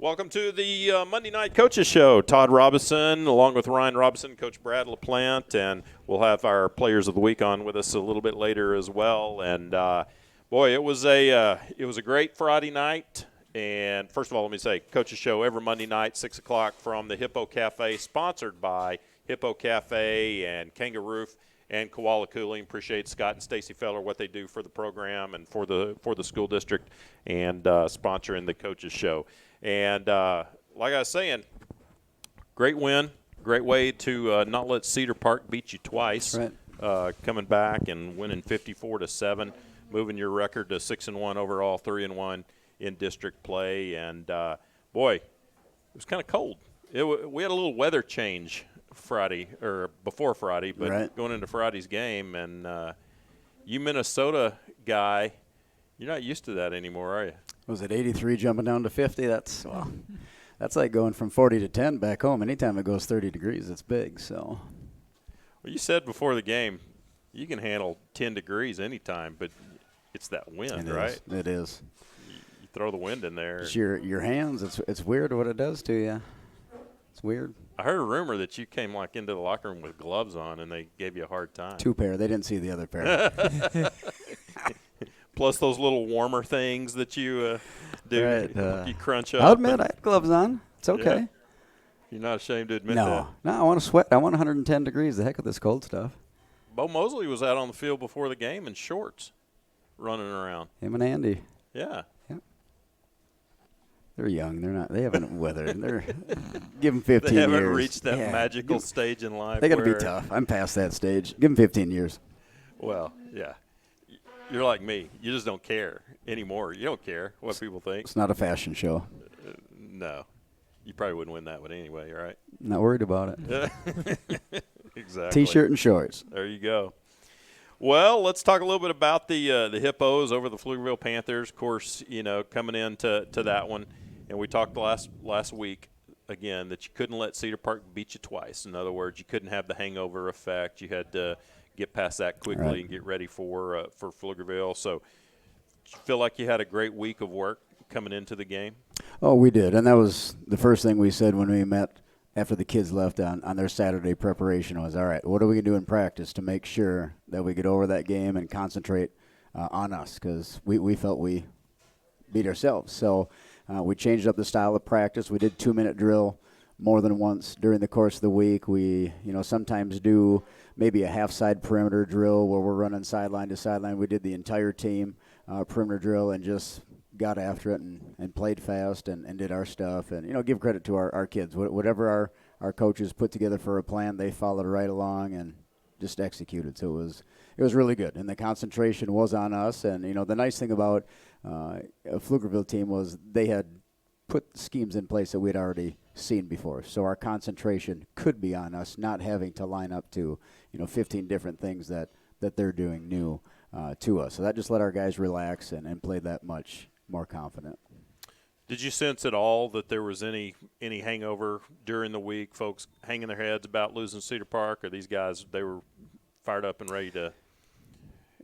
Welcome to the Monday Night Coaches Show. Todd Robinson, along with Ryan Robinson, Coach Brad LaPlante, and we'll have our Players of the Week on with us a little bit later as well. And boy, it was a great Friday night. And first of all, let me say, Coaches Show every Monday night, 6 o'clock from the Hippo Cafe, sponsored by Hippo Cafe and Kangaroo and Koala Cooling. Appreciate Scott and Stacy Feller, what they do for the program and for the school district, and sponsoring the Coaches Show. And like I was saying, great win, great way to not let Cedar Park beat you twice. Right. Coming back and winning 54-7, moving your record to 6-1 overall, 3-1 in district play. And boy, it was kind of cold. We had a little weather change Friday or before Friday, but right. Going into Friday's game, and you Minnesota guy, you're not used to that anymore, are you? Was it 83 jumping down to 50? That's like going from 40 to 10 back home. Anytime it goes 30 degrees, it's big. So. Well, you said before the game you can handle 10 degrees anytime, but it's that wind, right? It is. You throw the wind in there. It's your hands. It's weird what it does to you. It's weird. I heard a rumor that you came into the locker room with gloves on and they gave you a hard time. 2 pair. They didn't see the other pair. Plus those little warmer things that you do. Right, you crunch up. I'll admit I had gloves on. It's okay. Yeah. You're not ashamed to admit that? No, I want to sweat. I want 110 degrees. The heck with this cold stuff. Bo Mosley was out on the field before the game in shorts, running around. Him and Andy. Yeah. They're young. They haven't weathered. Give them 15 years. They haven't reached that magical stage in life. They got to be tough. I'm past that stage. Give them 15 years. Well, yeah. You're like me. You just don't care anymore. You don't care what people think. It's not a fashion show. No. You probably wouldn't win that one anyway, right? Not worried about it. Exactly. T-shirt and shorts. There you go. Well, let's talk a little bit about the Hippos over the Pflugerville Panthers. Of course, coming into that one. And we talked last week, again, that you couldn't let Cedar Park beat you twice. In other words, you couldn't have the hangover effect. You had to get past that quickly right. and get ready for Pflugerville. So, feel like you had a great week of work coming into the game? Oh, we did. And that was the first thing we said when we met after the kids left on their Saturday preparation was, all right, what are we going to do in practice to make sure that we get over that game and concentrate on us? Because we felt we beat ourselves. So we changed up the style of practice. We did 2-minute drill more than once during the course of the week. We, sometimes do maybe a half-side perimeter drill where we're running sideline to sideline. We did the entire team perimeter drill and just got after it and played fast and did our stuff. And, give credit to our kids. Whatever our coaches put together for a plan, they followed right along and just executed. So it was really good. And the concentration was on us. And, the nice thing about a Pflugerville team was they had put schemes in place that we'd already seen before. So our concentration could be on us, not having to line up to, 15 different things that they're doing new to us. So that just let our guys relax and play that much more confident. Did you sense at all that there was any hangover during the week, folks hanging their heads about losing Cedar Park, or these guys, they were fired up and ready to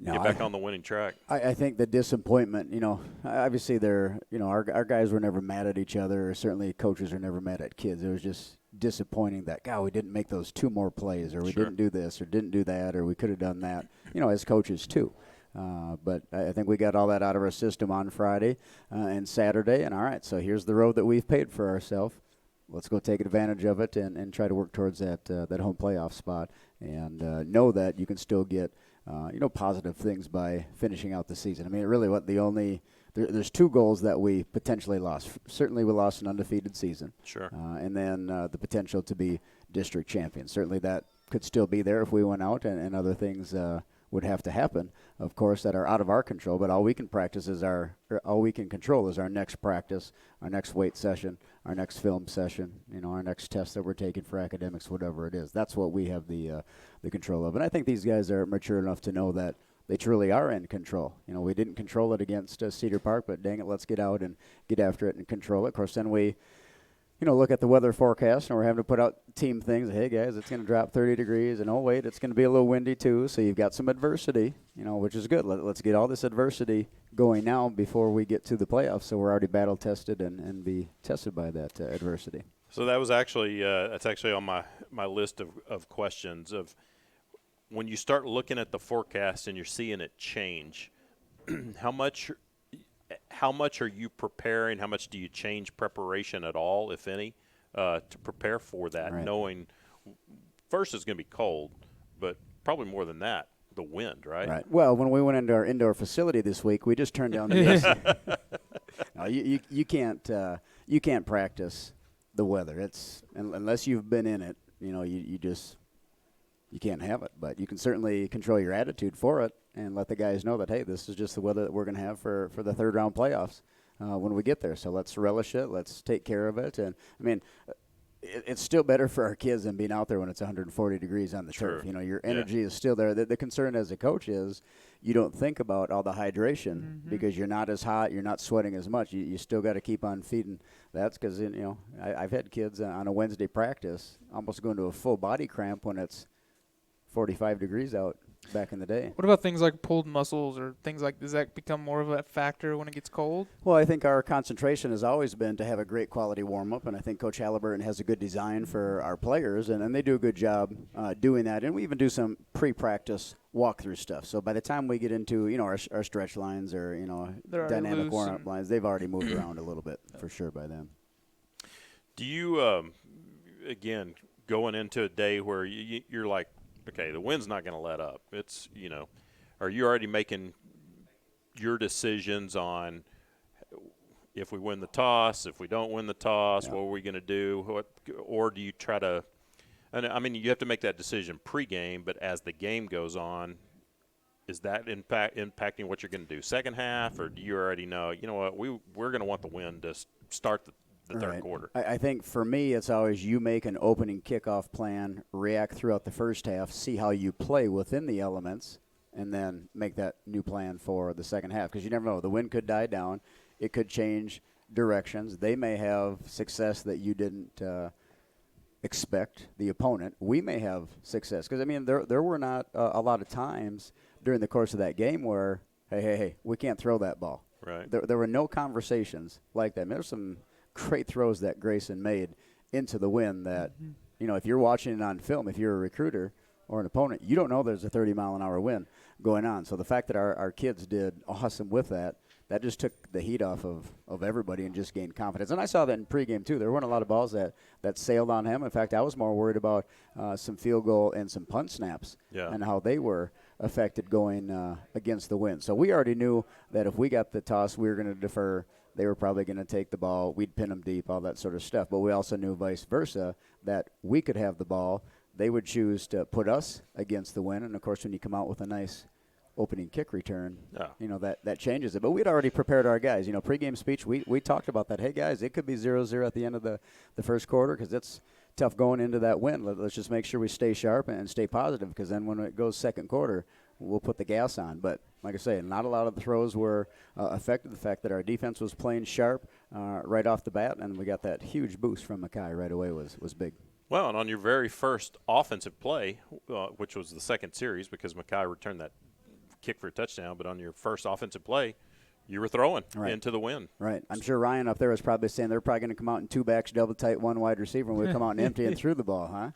get back on the winning track? I think the disappointment, obviously they're, our guys were never mad at each other, or certainly coaches are never mad at kids. It was just disappointing that, God, we didn't make those 2 more plays, or we didn't do this, or didn't do that, or we could have done that, as coaches too. But I think we got all that out of our system on Friday and Saturday. And, all right, so here's the road that we've paved for ourselves. Let's go take advantage of it and try to work towards that home playoff spot and know that you can still get, positive things by finishing out the season. I mean, really there's 2 goals that we potentially lost. Certainly we lost an undefeated season. Sure. And then the potential to be district champions. Certainly that could still be there if we went out and other things would have to happen, of course, that are out of our control. But all we can control is our next practice, our next weight session, our next film session, our next test that we're taking for academics, whatever it is. That's what we have the control of. And I think these guys are mature enough to know that they truly are in control. We didn't control it against Cedar Park, but dang it, let's get out and get after it and control it. Of course, then we look at the weather forecast, and we're having to put out team things. Hey, guys, it's going to drop 30 degrees, and oh, wait, it's going to be a little windy too, so you've got some adversity, which is good. Let's get all this adversity going now before we get to the playoffs, so we're already battle-tested and be tested by that adversity. So that was actually that's actually on my list of questions of when you start looking at the forecast and you're seeing it change, how much are you preparing? How much do you change preparation at all, if any, to prepare for that, right. knowing first it's going to be cold, but probably more than that, the wind, right? Right. Well, when we went into our indoor facility this week, we just turned down the AC. No, you can't practice the weather. It's unless you've been in it, you can't have it. But you can certainly control your attitude for it and let the guys know that, hey, this is just the weather that we're going to have for the third round playoffs when we get there. So let's relish it. Let's take care of it. And I mean, it's still better for our kids than being out there when it's 140 degrees on the turf. Your energy is still there. The concern as a coach is you don't think about all the hydration because you're not as hot, you're not sweating as much. You still got to keep on feeding. That's because I've had kids on a Wednesday practice almost going to a full body cramp when it's 45 degrees out back in the day. What about things like pulled muscles or things like, does that become more of a factor when it gets cold? Well, I think our concentration has always been to have a great quality warm-up, and I think Coach Halliburton has a good design for our players, and they do a good job doing that. And we even do some pre-practice walkthrough stuff. So by the time we get into, our stretch lines or, dynamic warm-up lines, they've already moved around a little bit for sure by then. Do you, again, going into a day where you're like, okay, the wind's not going to let up. It's, are you already making your decisions on if we win the toss, if we don't win the toss, what are we going to do? Or do you try to – and I mean, you have to make that decision pregame, but as the game goes on, is that impacting what you're going to do second half, or do you already know, what, we're going to want the win to start the third quarter? I think for me, it's always you make an opening kickoff plan, react throughout the first half, see how you play within the elements, and then make that new plan for the second half. Because you never know. The wind could die down. It could change directions. They may have success that you didn't expect, the opponent. We may have success. Because, I mean, there were not a lot of times during the course of that game where, hey, we can't throw that ball. Right. There were no conversations like that. I mean, there's some great throws that Grayson made into the wind that, if you're watching it on film, if you're a recruiter or an opponent, you don't know there's a 30-mile-an-hour wind going on. So the fact that our kids did awesome with that just took the heat off of everybody and just gained confidence. And I saw that in pregame, too. There weren't a lot of balls that sailed on him. In fact, I was more worried about some field goal and some punt snaps and how they were affected going against the wind. So we already knew that if we got the toss, we were going to defer. They were probably going to take the ball. We'd pin them deep, all that sort of stuff. But we also knew vice versa that we could have the ball. They would choose to put us against the wind. And, of course, when you come out with a nice opening kick return, that changes it. But we'd already prepared our guys. Pregame speech, we talked about that. Hey, guys, it could be 0-0 at the end of the first quarter because it's tough going into that wind. Let's just make sure we stay sharp and stay positive because then when it goes second quarter, we'll put the gas on. But like I say, not a lot of the throws were affected. The fact that our defense was playing sharp right off the bat, and we got that huge boost from Mackay right away was big. Well, and on your very first offensive play, which was the second series because Mackay returned that kick for a touchdown, but on your first offensive play, you were throwing into the wind. Right. I'm sure Ryan up there was probably saying they're probably going to come out in two backs, double tight, one wide receiver, and we'll come out and empty and threw the ball, huh?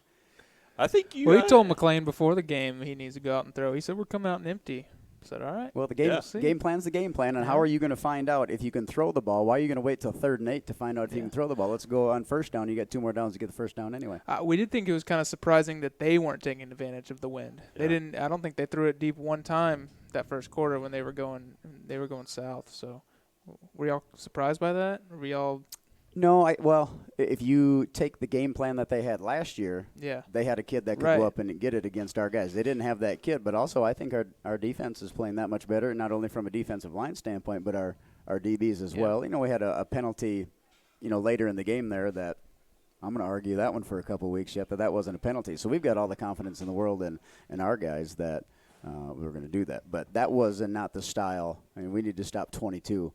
I think you. Well, he told McLean before the game he needs to go out and throw. He said, we're coming out and empty. I said, all right. Well, the game plan's the game plan, and how are you going to find out if you can throw the ball? Why are you going to wait till 3rd and 8 to find out if you can throw the ball? Let's go on first down. You got 2 more downs to get the first down anyway. We did think it was kind of surprising that they weren't taking advantage of the wind. They didn't. I don't think they threw it deep one time that first quarter when they were going south. So, were y'all surprised by that? Were y'all? No, well, if you take the game plan that they had last year, they had a kid that could go up and get it against our guys. They didn't have that kid, but also I think our defense is playing that much better, not only from a defensive line standpoint, but our DBs as well. We had a penalty, later in the game there that I'm going to argue that one for a couple of weeks yet, that wasn't a penalty. So we've got all the confidence in the world in our guys that we were going to do that. But that was not the style. I mean, we need to stop 22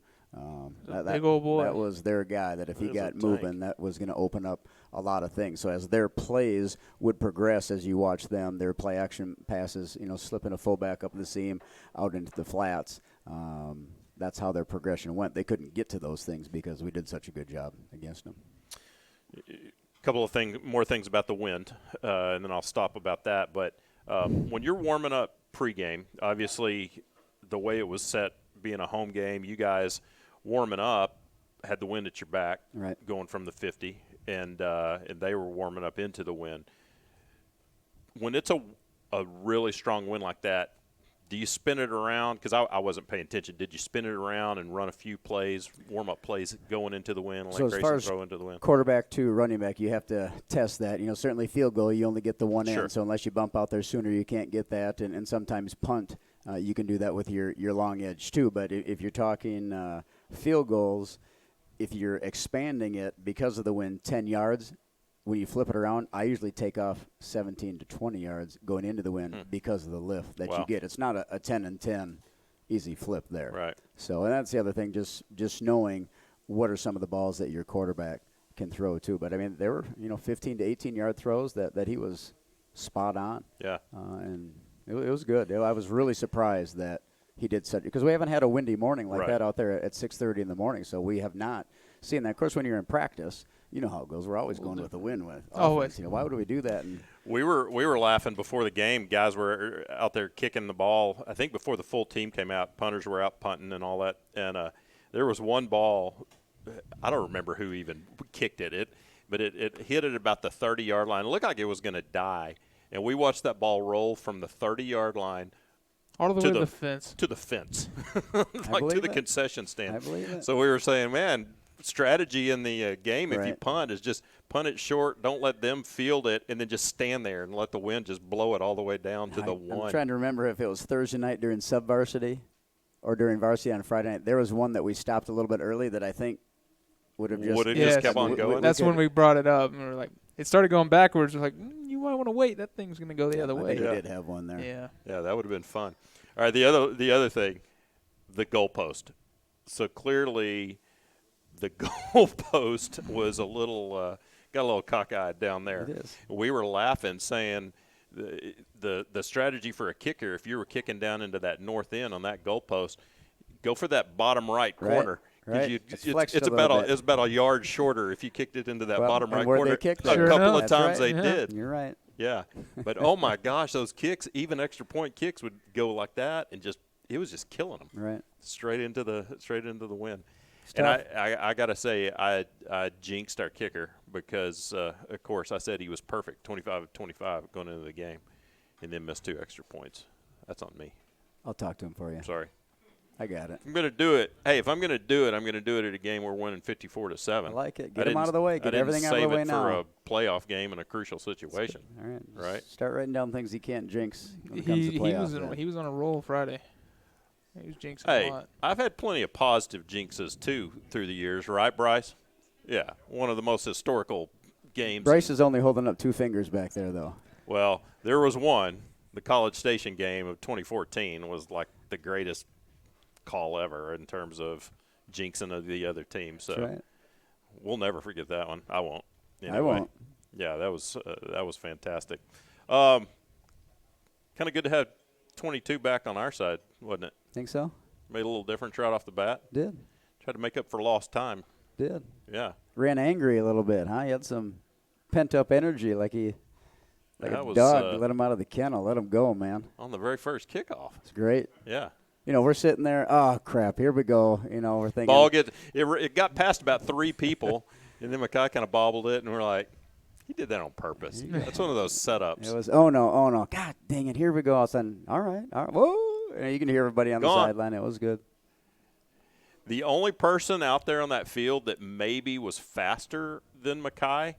Big old boy. That was their guy, that if he got moving, that was going to open up a lot of things. So as their plays would progress, as you watch them, their play action passes, slipping a fullback up the seam out into the flats, that's how their progression went. They couldn't get to those things because we did such a good job against them. A couple of more things about the wind, and then I'll stop about that. But when you're warming up pregame, obviously the way it was set, being a home game, you guys warming up had the wind at your back, right, going from the 50, and they were warming up into the wind. When it's a really strong wind like that, do you spin it around? Because I wasn't paying attention. Did you spin it around and run a few plays, warm-up plays going into the wind, so let Grayson throw into the wind? Quarterback to running back, you have to test that. Certainly field goal, you only get the one Sure. end. So unless you bump out there sooner, you can't get that. And sometimes punt, you can do that with your long edge too. But if you're talking field goals, if you're expanding it because of the wind 10 yards, when you flip it around, I usually take off 17 to 20 yards going into the wind because of the lift that you get. It's not a 10 and 10 easy flip there. Right. So, and that's the other thing, just knowing what are some of the balls that your quarterback can throw too. But, I mean, there were, 15 to 18-yard throws that he was spot on. Yeah. And it was good. I was really surprised that he did such – because we haven't had a windy morning like that out there at 6:30 in the morning, so we have not seen that. Of course, when you're in practice – you know how it goes. We're always going with the wind with offense. Why would we do that? And we were laughing before the game. Guys were out there kicking the ball. I think before the full team came out, punters were out punting and all that. And there was one ball. I don't remember who even kicked it. But it hit at about the 30-yard line. It looked like it was going to die. And we watched that ball roll from the 30-yard line all the way to the fence. To the fence, like to the concession stand. I believe it. So we were saying, man, strategy in the game, if you punt, is just punt it short, don't let them field it, and then just stand there and let the wind just blow it all the way down to the one. I'm trying to remember if it was Thursday night during sub-varsity or during varsity on Friday night. There was one that we stopped a little bit early that I think would have just kept on going. That's when we brought it up, and we were like, it started going backwards. We're like, you might want to wait. That thing's going to go the other way. We did have one there. Yeah, that would have been fun. All right, the other thing, the goalpost. So clearly – the goalpost was got a little cockeyed down there. It is. We were laughing, saying the strategy for a kicker, if you were kicking down into that north end on that goalpost, go for that bottom right corner. Right. It's about a yard shorter if you kicked it into that bottom right corner. They kicked a couple of times they did. You're right. Yeah, but oh my gosh, those kicks, even extra point kicks, would go like that, and it was just killing them. Right. Straight into the wind. And I got to say, I jinxed our kicker because, of course, I said he was perfect, 25 of 25 going into the game, and then missed 2 extra points. That's on me. I'll talk to him for you. Sorry. I got it. I'm going to do it. Hey, if I'm going to do it, I'm going to do it at a game we're winning 54-7. I like it. Get him out of the way. Get everything out of the way now. I didn't save it for a playoff game in a crucial situation. All right. Right? Start writing down things he can't jinx when it comes to playoffs. He was on a roll Friday. He was jinxing a lot. I've had plenty of positive jinxes, too, through the years. Right, Bryce? Yeah, one of the most historical games. Bryce is only holding up 2 fingers back there, though. Well, there was one. The College Station game of 2014 was like the greatest call ever in terms of jinxing of the other team. So we'll never forget that one. I won't. Anyway, I won't. Yeah, that was fantastic. Kind of good to have 22 back on our side, wasn't it? Think so? Made a little difference right off the bat. Did. Tried to make up for lost time. Did. Yeah. Ran angry a little bit, huh? He had some pent-up energy like a dog. Let him out of the kennel. Let him go, man. On the very first kickoff. It's great. Yeah. We're sitting there, oh, crap, here we go. We're thinking. Ball it got past about 3 people, and then Mackay kind of bobbled it, and we're like, he did that on purpose. That's one of those setups. It was, oh, no. God dang it, here we go. All of a sudden, all right. Whoa. And you can hear everybody on the sideline. It was good. The only person out there on that field that maybe was faster than Mackay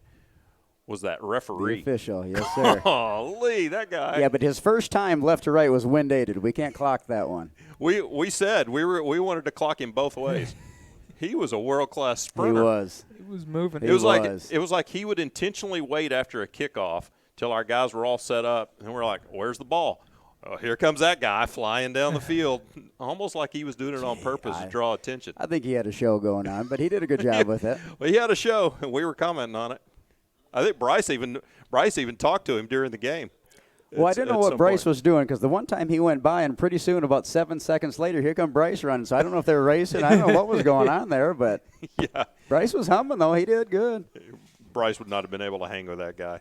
was that referee. The official, yes, sir. Oh, Lee, that guy. Yeah, but his first time left to right was wind-aided. We can't clock that one. We said we wanted to clock him both ways. He was a world-class sprinter. He was. He was moving. It was like he would intentionally wait after a kickoff till our guys were all set up, and we're like, where's the ball? Oh, here comes that guy flying down the field, almost like he was doing it on purpose to draw attention. I think he had a show going on, but he did a good job with it. Well, he had a show, and we were commenting on it. I think Bryce even talked to him during the game. Well, I didn't know what Bryce was doing because the one time he went by, and pretty soon, about 7 seconds later, here come Bryce running. So I don't know if they were racing. I don't know what was going on there, but yeah, Bryce was humming, though. He did good. Bryce would not have been able to hang with that guy.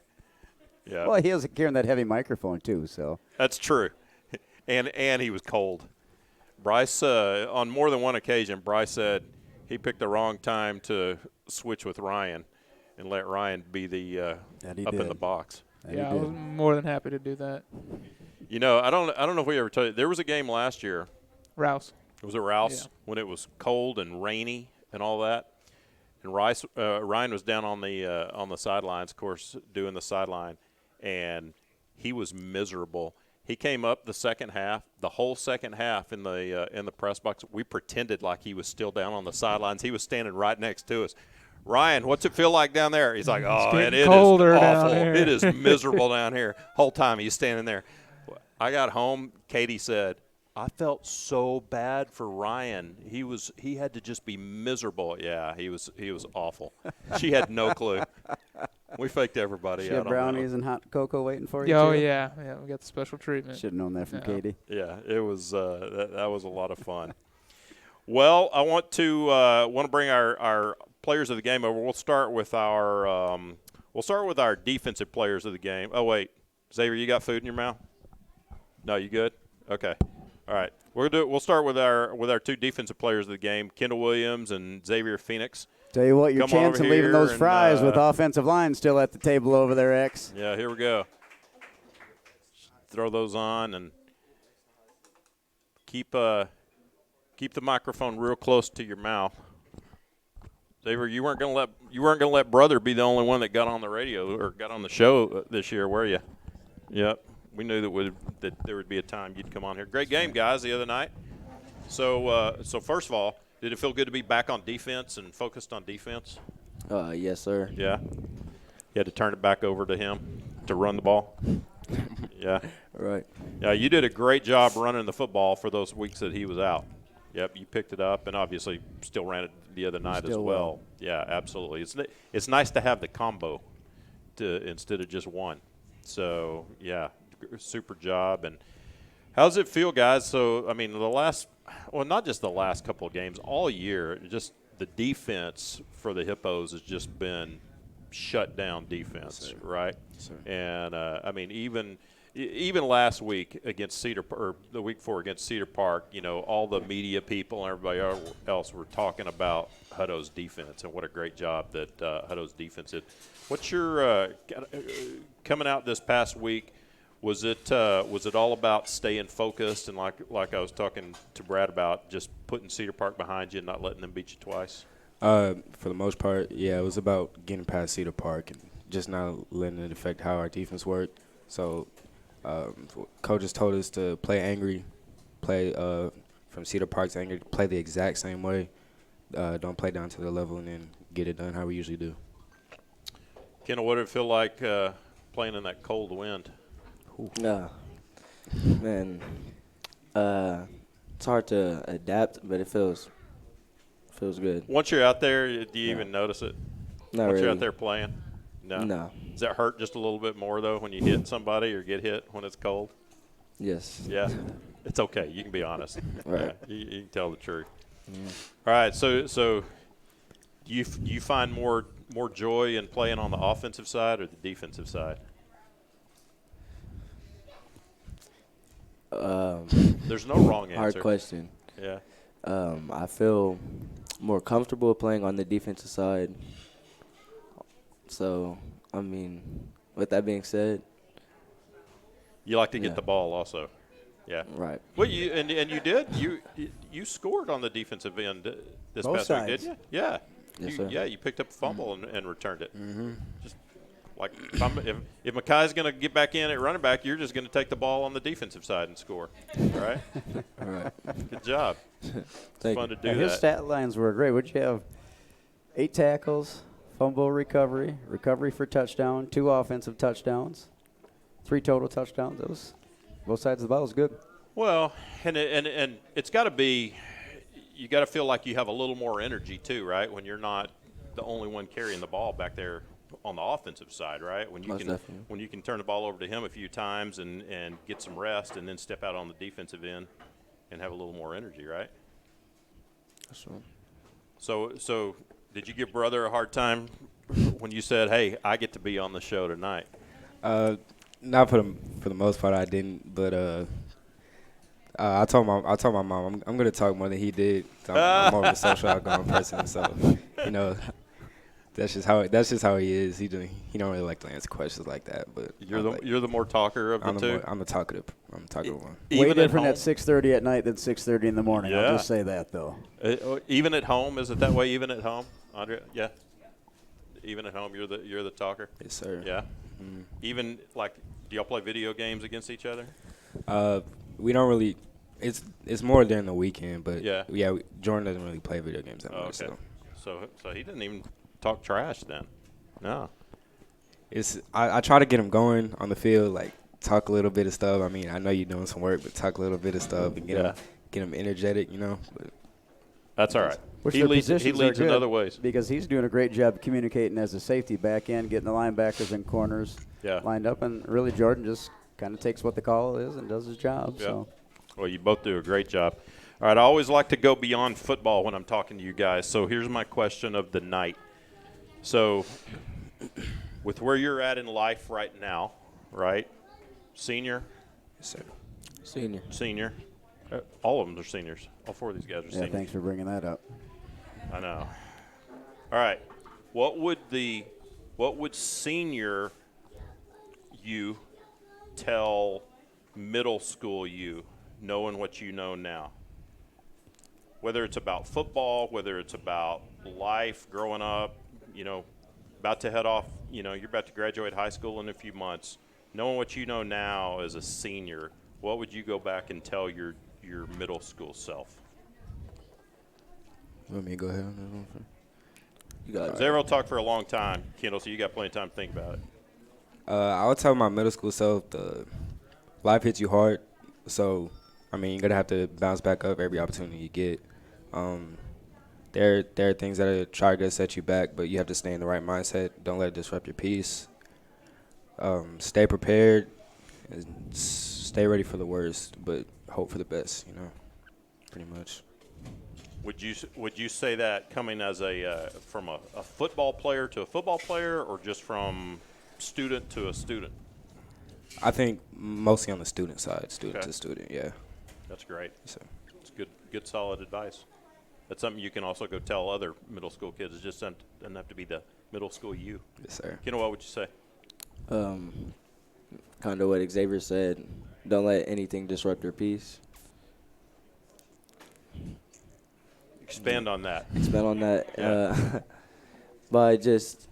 Yeah. Well, he was carrying that heavy microphone, too. So that's true. And he was cold. Bryce, on more than one occasion, Bryce said he picked the wrong time to switch with Ryan and let Ryan be the up in the box. Yeah, I was more than happy to do that. You know, I don't know if we ever told you. There was a game last year. Rouse. It was at Rouse when it was cold and rainy and all that. And Ryan was down on the sidelines, of course, doing the sideline, and he was miserable. He came up the second half, the whole second half in the press box. We pretended like he was still down on the sidelines. He was standing right next to us. Ryan, what's it feel like down there? He's like, oh, and it is awful. It is miserable down here. Whole time he's standing there. I got home. Katie said, I felt so bad for Ryan. He had to just be miserable. Yeah, he was awful. She had no clue. We faked everybody out. She had brownies and hot cocoa waiting for you. Oh too? yeah, we got the special treatment. Should have known that from Katie. Yeah, it was that was a lot of fun. Well, I want to bring our players of the game over. We'll start with our defensive players of the game. Oh wait, Xavier, you got food in your mouth? No, you good? Okay. All right. We'll start with our two defensive players of the game, Kendall Williams and Xavier Phoenix. Tell you what, your chance of leaving those fries with offensive line still at the table over there, X. Yeah, here we go. Throw those on and keep the microphone real close to your mouth. Xavier, you weren't gonna let brother be the only one that got on the radio or got on the show this year, were you? Yep. We knew that there would be a time you'd come on here. Great game, guys, the other night. So first of all, did it feel good to be back on defense and focused on defense? Yes, sir. Yeah. You had to turn it back over to him to run the ball? Yeah. Right. Yeah, you did a great job running the football for those weeks that he was out. Yep, you picked it up and obviously still ran it the other night as well. Yeah, absolutely. It's nice to have the combo instead of just one. So, yeah, super job. And how does it feel, guys? So, I mean, not just the last couple of games, all year, just the defense for the Hippos has just been shut down defense, right? Yes, sir. And, I mean, even last week against or the week before against Cedar Park, you know, all the media people and everybody else were talking about Hutto's defense and what a great job that Hutto's defense did. What's your coming out this past week? Was it all about staying focused and like I was talking to Brad about, just putting Cedar Park behind you and not letting them beat you twice? For the most part, yeah, it was about getting past Cedar Park and just not letting it affect how our defense worked. So coaches told us to play angry, play from Cedar Park's angry, play the exact same way. Don't play down to the level and then get it done how we usually do. Kendall, what did it feel like playing in that cold wind? Man, it's hard to adapt, but it feels good. Once you're out there, do you even notice it? Not Once really. you're out there playing? No. Does that hurt just a little bit more, though, when you hit somebody or get hit when it's cold? Yes. Yeah. It's okay. You can be honest. Right. Yeah, you can tell the truth. All right. So you find more joy in playing on the offensive side or the defensive side? There's no wrong answer. Hard question. Yeah. I feel more comfortable playing on the defensive side. So, I mean, with that being said, You like to get the ball also. Yeah. right. Well, you did. You scored on the defentive end this Both past sides. week, didn't you? Yeah. Yes, sir. You picked up a fumble and returned it. Just like if Makai's going to get back in at running back, you're just going to take the ball on the defensive side and score. All right? All right. Good job. Thank Fun you. to do His that. stat lines were great. Would you have 8 tackles, fumble recovery for touchdown, 2 offensive touchdowns, 3 total touchdowns? both sides of the ball is good. Well, and it's got to be, you got to feel like you have a little more energy too, right? When you're not the only one carrying the ball back there on the offensive side, right? When you Most can definitely. when you can turn the ball over to him a few times and get some rest, and then step out on the defensive end and have a little more energy, right? That's right. So did you give brother a hard time when you said, "Hey, I get to be on the show tonight"? Not for the most part, I didn't. But I told my mom I'm gonna talk more than he did. I'm more of a social outgoing person, so you know that's just how he is. He don't really like to answer questions like that. But You're the more talker of the two. I'm the talkative one. Way Even different at at home? 6:30 at night than 6:30 in the morning. Yeah. I'll just say that, though. Even at home, is it that way? Even at home, Andre? Yeah. Even at home, you're the talker. Yes, sir. Yeah. Even like, do y'all play video games against each other? We don't really. It's more during the weekend, but Yeah. Jordan doesn't really play video games that Oh, much. okay. So So he didn't even talk trash then. No. I try to get him going on the field, like talk a little bit of stuff. I mean, I know you're doing some work, but talk a little bit of stuff and get him energetic, But That's all right. Which He their leads positions are in good other ways. because he's doing a great job communicating as a safety back end, getting the linebackers and corners Yeah. lined up, and really Jordan just kind of takes what the call is and does his job. Yeah. So Well, you both do a great job. All right, I always like to go beyond football when I'm talking to you guys. So here's my question of the night. So with where you're at in life right now, right? Senior, yes, sir. Senior. all of them are seniors. All four of these guys are yeah, seniors. thanks for bringing that up. I know. All right. What would senior you tell middle school you, knowing what you know now? Whether it's about football, whether it's about life, growing up, about to head off, you're about to graduate high school in a few months. Knowing what you know now as a senior, what would you go back and tell your middle school self? You want me to go ahead on this one? You got Zero talked for a long time, Kendall, so you got plenty of time to think about it. I would tell my middle school self, life hits you hard, so I mean you're gonna have to bounce back up every opportunity you get. There are things that are trying to set you back, but you have to stay in the right mindset. Don't let it disrupt your peace. Stay prepared, and stay ready for the worst, but hope for the best. Pretty much. Would you say that coming as from a football player to a football player, or just from student to a student? I think mostly on the student side, student Okay. to student. Yeah. That's great. So It's good solid advice. That's something you can also go tell other middle school kids. It just doesn't have to be the middle school you. yes, sir. Kendall, what would you say? Kind of what Xavier said. Don't let anything disrupt your peace. Expand on that. Expand on that. Yeah. But just,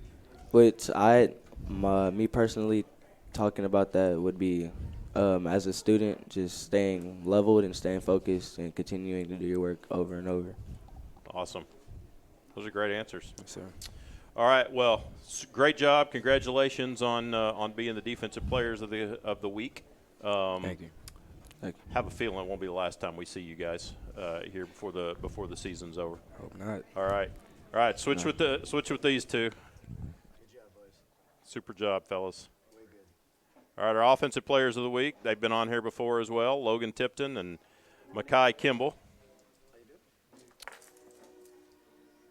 me personally, talking about that would be, as a student, just staying leveled and staying focused and continuing to do your work over and over. Awesome. Those are great answers. Yes, sir. All right. Well, great job. Congratulations on being the defensive players of the week. Thank you. Have a feeling it won't be the last time we see you guys here before the season's over. Hope not. All right. Switch with these two. Super job, fellas. All right, our offensive players of the week. They've been on here before as well. Logan Tipton and Makai Kimball.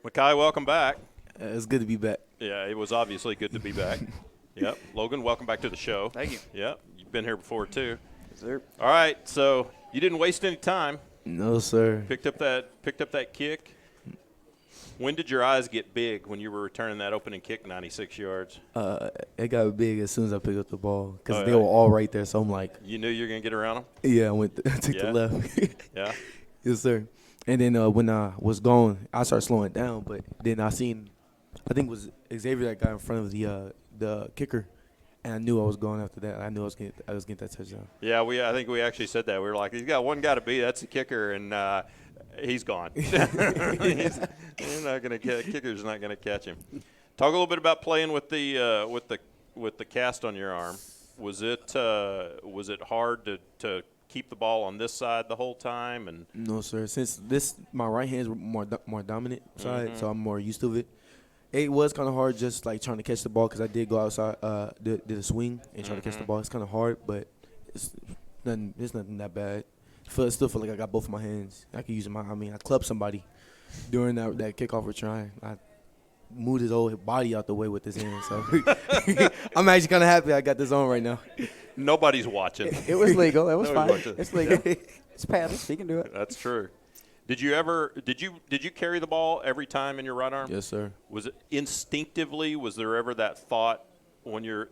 Makai, welcome back. It's good to be back. Yeah, it was obviously good to be back. Yep. Logan, welcome back to the show. Thank you. Yep. You've been here before too. Yes, sir. All right, so you didn't waste any time. No, sir. Picked up that kick. When did your eyes get big when you were returning that opening kick 96 yards? It got big as soon as I picked up the ball because Oh, they yeah. were all right there. So I'm like, You knew you were going to get around them? yeah, I took Yeah. the left. Yeah. Yes, sir. And then when I was going, I started slowing down. But then I think it was Xavier that got in front of the kicker, and I knew I was going after that. I knew I was getting that touchdown. Yeah, I think we actually said that. We were like, he's got one guy to beat. That's the kicker, and he's gone. Kicker's not going to catch him. Talk a little bit about playing with the cast on your arm. Was it hard to keep the ball on this side the whole time? And No, sir. Since my right hand is more dominant side, so I'm more used to it. It was kind of hard just like trying to catch the ball because I did go outside, did a swing and try to catch the ball. It's kind of hard, but it's nothing that bad. Still feel like I got both of my hands. I can use them. I clubbed somebody during that kickoff return. I moved his whole body out the way with his hand. So I'm actually kind of happy I got this on right now. nobody's watching. It was legal. It was No, fine. watching. It's legal. It's padded. He can do it. That's true. Did you carry the ball every time in your right arm? Yes, sir. Was it instinctively? Was there ever that thought when you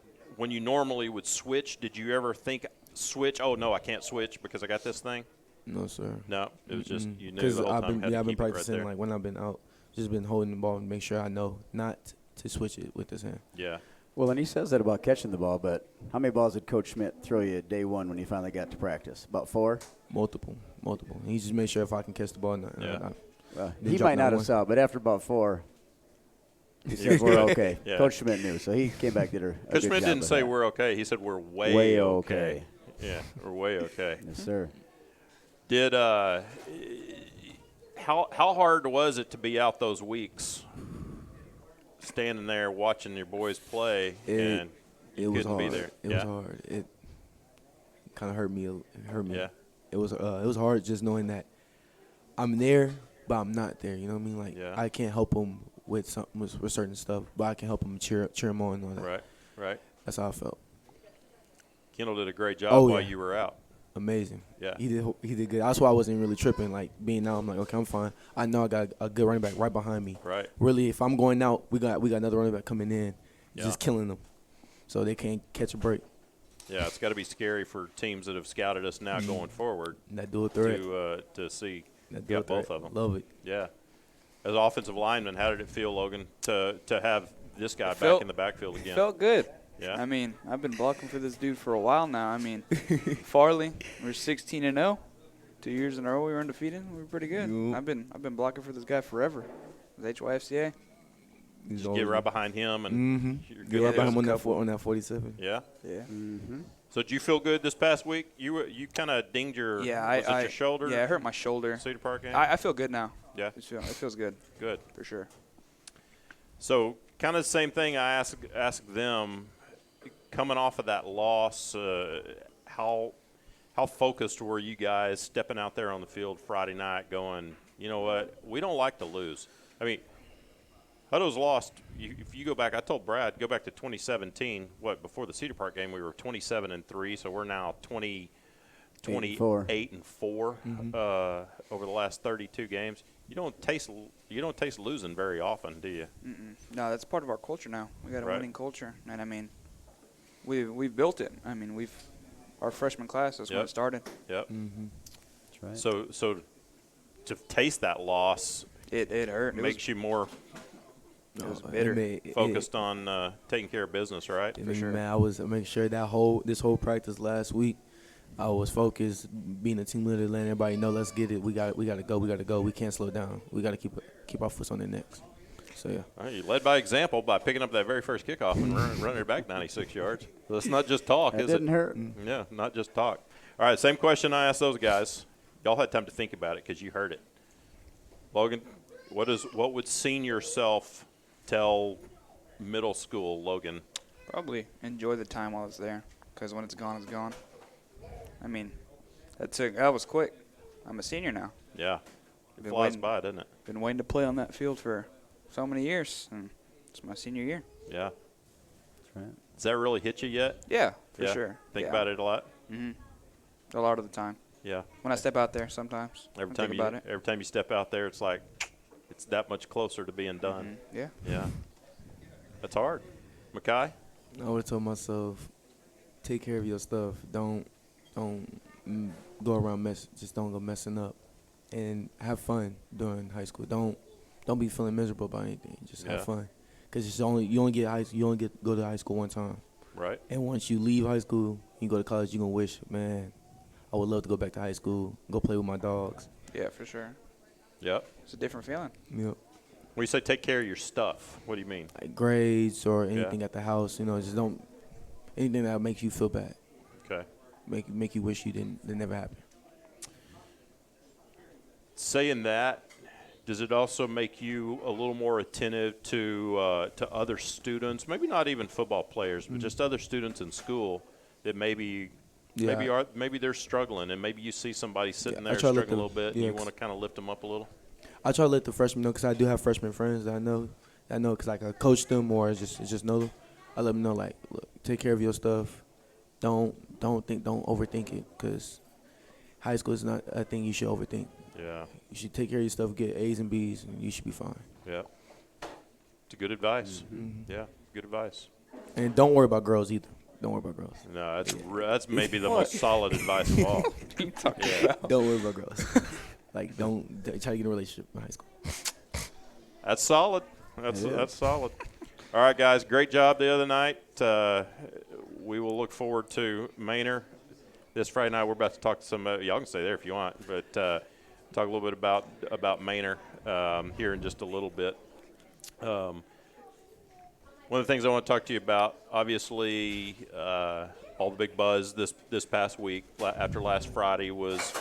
normally would switch? Did you ever think switch? Oh no, I can't switch because I got this thing. No, sir. No, it was just you knew Because the whole I've time. been Had to been keep it right practicing there. like when I've been out, just been holding the ball and make sure I know not to switch it with this hand. Yeah. Well, and he says that about catching the ball, but how many balls did Coach Schmidt throw you day one when you finally got to practice? About 4? Multiple. He just made sure if I can catch the ball. Yeah. He drop might not that have one. saw, but after about 4, he said we're okay. Yeah. Coach Schmidt knew, so he came back did a Coach good Schmidt job didn't with say that. we're okay. He said we're way, Way okay. Yeah, we're way okay. Yes, sir. Did how hard was it to be out those weeks, standing there watching your boys play, and It you was couldn't hard. be there? It was hard. It kind of hurt me. Yeah. It was hard just knowing that I'm there, but I'm not there. You know what I mean? Like Yeah. I can't help them with certain stuff, but I can help them cheer them on and all that. Right. That's how I felt. Kendall did a great job Oh, while yeah. you were out. Amazing. Yeah. He did good. That's why I wasn't really tripping. Like being out, I'm like, okay, I'm fine. I know I got a good running back right behind me. Right. Really, if I'm going out, we got another running back coming in, Yeah. just killing them, so they can't catch a break. Yeah, it's got to be scary for teams that have scouted us now going forward That dual threat. to see That dual got both threat. of them. Love it. Yeah. As an offensive lineman, how did it feel, Logan, to have this guy back felt- in the backfield again? Felt good. Yeah. I mean, I've been blocking for this dude for a while now. I mean, Farley, we're 16-0. 2 years in a row we were undefeated. We were pretty good. Yup. I've been blocking for this guy forever. With HYFCA. He's Get right behind him and you're good. Get right to behind go. him on that 47. Yeah. Yeah. So did you feel good this past week? You kind of dinged your Yeah, was it your shoulder? Yeah, I hurt my shoulder. Cedar Park game. I feel good now. Yeah. It feels good Good. for sure. So kind of the same thing I asked them coming off of that loss. How focused were you guys stepping out there on the field Friday night, going, you know what, we don't like to lose. I mean, Hutto's lost. If you go back, I told Brad, go back to 2017. Before the Cedar Park game, we were 27-3, so we're now 28-4 over the last 32 games. You don't taste losing very often, do you? No, that's part of our culture now. We got a Right. winning culture, and I mean, we've built it. I mean, our freshman class is when Yep. it started. Yep. That's right. So to taste that loss It hurt. It makes you more It was bitter. focused on taking care of business, right? For sure. Man, I was making sure this whole practice last week, I was focused, being a team leader, letting everybody know, let's get it. We got to go. We can't slow down. We got to keep our foot on their necks. So yeah. All right, you led by example by picking up that very first kickoff and running it back 96 yards. So it's not just talk, That is didn't it? hurt. Yeah, not just talk. All right, same question I asked those guys. Y'all had time to think about it because you heard it. Logan, what would senior self tell middle school Logan? Probably enjoy the time while it's there, because when it's gone, it's gone. I mean, that was quick. I'm a senior now. Yeah, it Been flies waiting. by, doesn't it? Been waiting to play on that field for so many years, and it's my senior year. Yeah. That's right. Does that really hit you yet? Yeah, for Yeah. sure. Think about it a lot. A lot of the time. Yeah. When I step out there, sometimes Every I time think about it. every time you step out there, it's like it's that much closer to being done. Yeah. Yeah. That's hard. Makai? I would have told myself, take care of your stuff. Don't go around just don't go messing up, and have fun during high school. Don't be feeling miserable about anything. Just Yeah. have fun, because you only go to high school one time, Right. and once you leave high school, you go to college. You're gonna wish, man, I would love to go back to high school, go play with my dogs. Yeah, for sure. Yep. It's a different feeling. Yep. When you say take care of your stuff, what do you mean? Like grades or anything at the house, just don't anything that makes you feel bad, Okay. make you wish that never happened. Saying that, does it also make you a little more attentive to other students? Maybe not even football players, but just other students in school that maybe they're struggling, and maybe you see somebody sitting there struggling a little bit, and you want to kind of lift them up a little. I try to let the freshmen know because I do have freshman friends that I know because like I coach them or just know them. I let them know like, look, take care of your stuff. Don't overthink it because high school is not a thing you should overthink. Yeah. You should take care of your stuff, get A's and B's, and you should be fine. Yeah. It's good advice. Mm-hmm. Yeah, good advice. And don't worry about girls either. Don't worry about girls. No, that's maybe the most solid advice of all. Don't worry about girls. Like, don't try to get a relationship in high school. That's solid. That's solid. All right, guys, great job the other night. We will look forward to Manor this Friday night. We're about to talk to some y'all can stay there if you want, but talk a little bit about Manor here in just a little bit. One of the things I want to talk to you about, obviously, all the big buzz this past week after last Friday was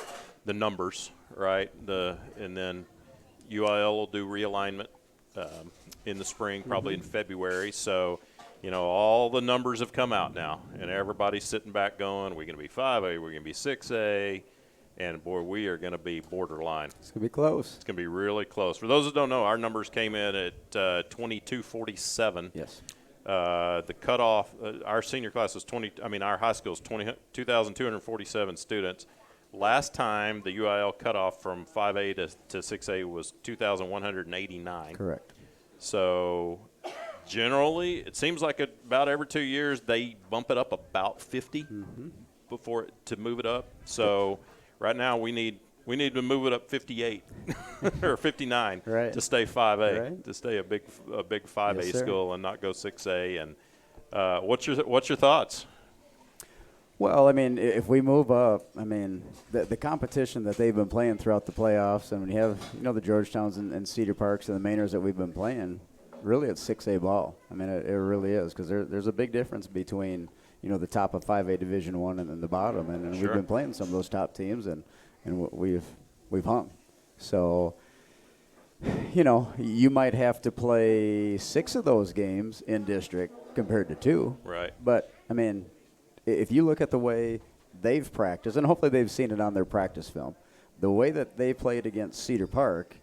the numbers, right? And then UIL will do realignment in the spring, probably in February. So, all the numbers have come out now, and everybody's sitting back going, we're going to be 5A, we're going to be 6A, and, boy, we are going to be borderline. It's going to be close. It's going to be really close. For those that don't know, our numbers came in at 2247. Yes. The cutoff, our senior class was our high school is 2,247 students. Last time the UIL cutoff from 5A to 6A was 2,189. Correct. So generally, it seems like about every 2 years they bump it up about 50 to move it up. So right now we need to move it up 58 or 59 to stay 5A, to stay a big 5A school and not go 6A. And what's your thoughts? Well, if we move up, the competition that they've been playing throughout the playoffs, and when you have, the Georgetowns and Cedar Parks and the Manors that we've been playing, really it's 6A ball. It really is, because there's a big difference between, the top of 5A Division I and the bottom. And we've been playing some of those top teams, and we've hung. So, you might have to play 6 of those games in district compared to 2. Right. But, if you look at the way they've practiced, and hopefully they've seen it on their practice film, the way that they played against Cedar Park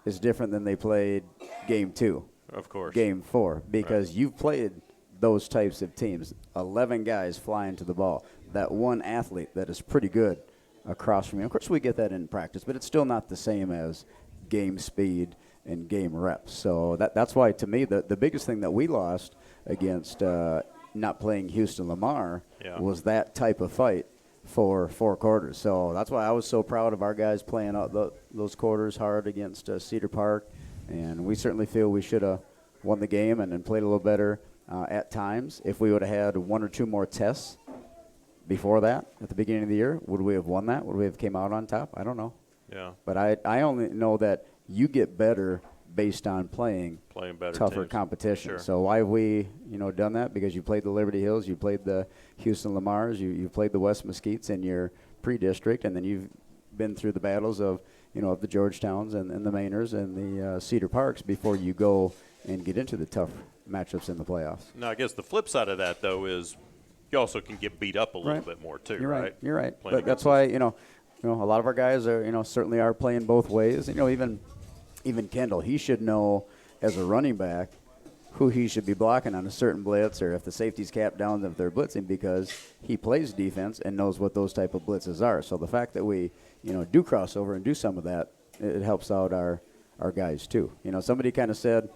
is different than they played Game 2. Of course. Game 4, because you've played those types of teams. 11 guys flying to the ball. That one athlete that is pretty good across from you. Of course, we get that in practice, but it's still not the same as game speed and game reps. So that's why, to me, the biggest thing that we lost against not playing Houston Lamar was that type of fight for 4 quarters. So that's why I was so proud of our guys playing out those quarters hard against Cedar Park. And we certainly feel we should have won the game and played a little better at times. If we would have had 1 or 2 more tests before that at the beginning of the year, would we have won that? Would we have came out on top? I don't know. Yeah. But I only know that you get better based on playing better tougher teams. competition. Sure. So why have we, done that? Because you played the Liberty Hills, you played the Houston Lamars, you played the West Mesquites in your pre-district, and then you've been through the battles of, of the Georgetowns and the Manors and the Cedar Parks before you go and get into the tough matchups in the playoffs. Now, I guess the flip side of that, though, is you also can get beat up a little bit more, too, You're right? You're right. Playing But that's why, a lot of our guys are, certainly are playing both ways. Even Kendall, he should know as a running back who he should be blocking on a certain blitz, or if the safety's capped down, if they're blitzing, because he plays defense and knows what those type of blitzes are. So the fact that we, do crossover and do some of that, it helps out our guys too. Somebody kind of said,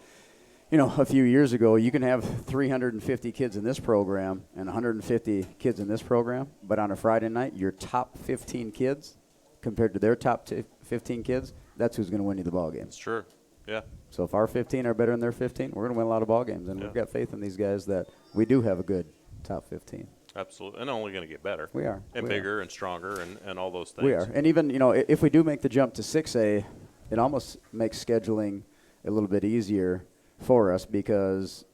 a few years ago, you can have 350 kids in this program and 150 kids in this program, but on a Friday night, your top 15 kids compared to their top 15 kids, that's who's going to win you the ball game. It's true. Yeah. So if our 15 are better than their 15, we're going to win a lot of ball games, and we've got faith in these guys that we do have a good top 15. Absolutely. And only going to get better. We are. And bigger and stronger and all those things. We are. And even, if we do make the jump to 6A, it almost makes scheduling a little bit easier for us, because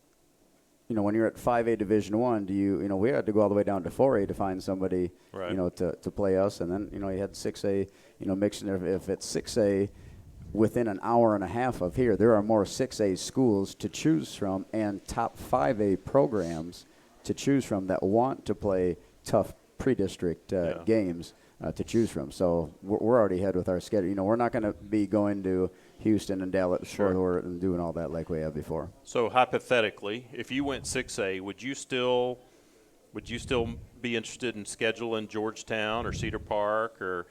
when you're at 5A Division I, we had to go all the way down to 4A to find somebody, Right. to play us. And then, you had 6A, mixed in there. If it's 6A within an hour and a half of here, there are more 6A schools to choose from and top 5A programs to choose from that want to play tough pre-district games to choose from. So we're already ahead with our schedule. We're not going to be going to Houston and Dallas Fort Worth and doing all that like we have before. So hypothetically, if you went 6A, would you still be interested in scheduling Georgetown or Cedar Park or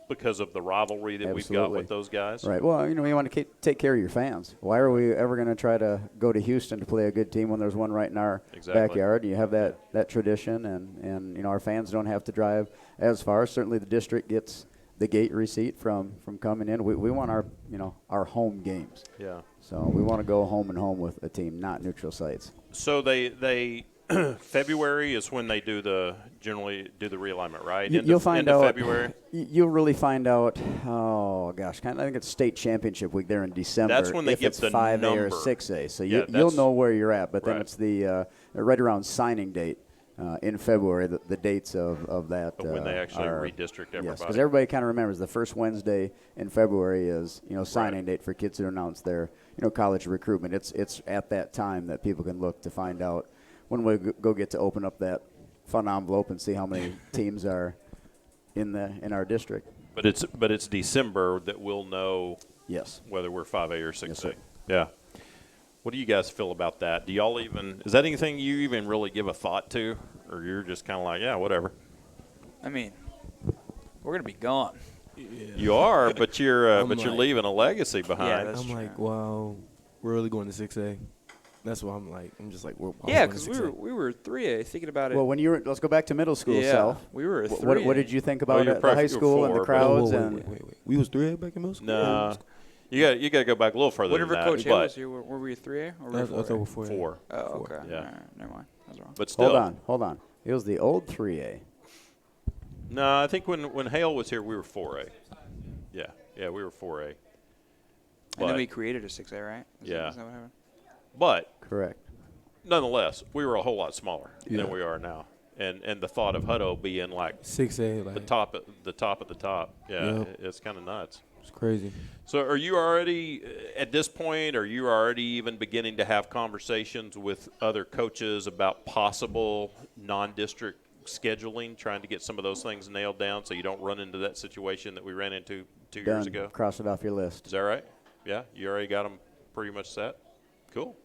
because of the rivalry that we've got with those guys? Right. Well, you want to take care of your fans. Why are we ever going to try to go to Houston to play a good team when there's one right in our backyard? You have that tradition, and our fans don't have to drive as far. Certainly the district gets the gate receipt from coming in. We want our home games. Yeah. So we want to go home and home with a team, not neutral sites. So they February is when they generally do the realignment, right? You'll find out. February. You'll really find out. Oh gosh, I think it's state championship week there in December. That's when they if get it's the 5A number. or 6A. So Yeah, you'll know where you're at. But then right. it's the right around signing date in February. The dates of that. Of when they actually are, redistrict everybody. Yes, because everybody kind of remembers the first Wednesday in February is signing date for kids to announce their college recruitment. It's at that time that people can look to find out when we go get to open up that fun envelope and see how many teams are in our district. But it's December that we'll know Yes. whether we're 5A or 6A. Yes, sir. Yeah. What do you guys feel about that? Is that anything you even really give a thought to, or you're just kind of like, yeah, whatever? I mean, we're gonna be gone. You are, but you're I'm you're like- leaving a legacy behind. that's I'm true. like, wow, we're really going to 6A. That's what I'm like. I'm just like, we're Yeah, going to because 6A. we were 3A thinking about it. Well, when let's go back to middle school, yeah, Sal. we were a 3A. What did you think about you're the probably- high you were school and the 4, but- crowds? Whoa, and wait. We was 3A back in middle school? Nah, you got to go back a little further Whenever than Coach that. Hill but was here, were we a 3A or I were thought we we 4A? were 4A. 4. Oh, okay. Yeah. All right, never mind. I was wrong. But still, hold on. It was the old 3A. No, I think when Hale was here, we were 4A. Yeah, we were 4A. And But- then we created a 6A, right? Yeah. Is that what happened? But Correct. nonetheless, we were a whole lot smaller Yeah. than we are now. And the thought of Hutto being like 6A, like, the top of the top, yeah, Yep. it's kind of nuts. it's crazy. So are you already, at this point, are you already even beginning to have conversations with other coaches about possible non-district scheduling, trying to get some of those things nailed down so you don't run into that situation that we ran into 2 years Done. ago? Cross it off your list. Is that right? Yeah, you already got them pretty much set? Cool.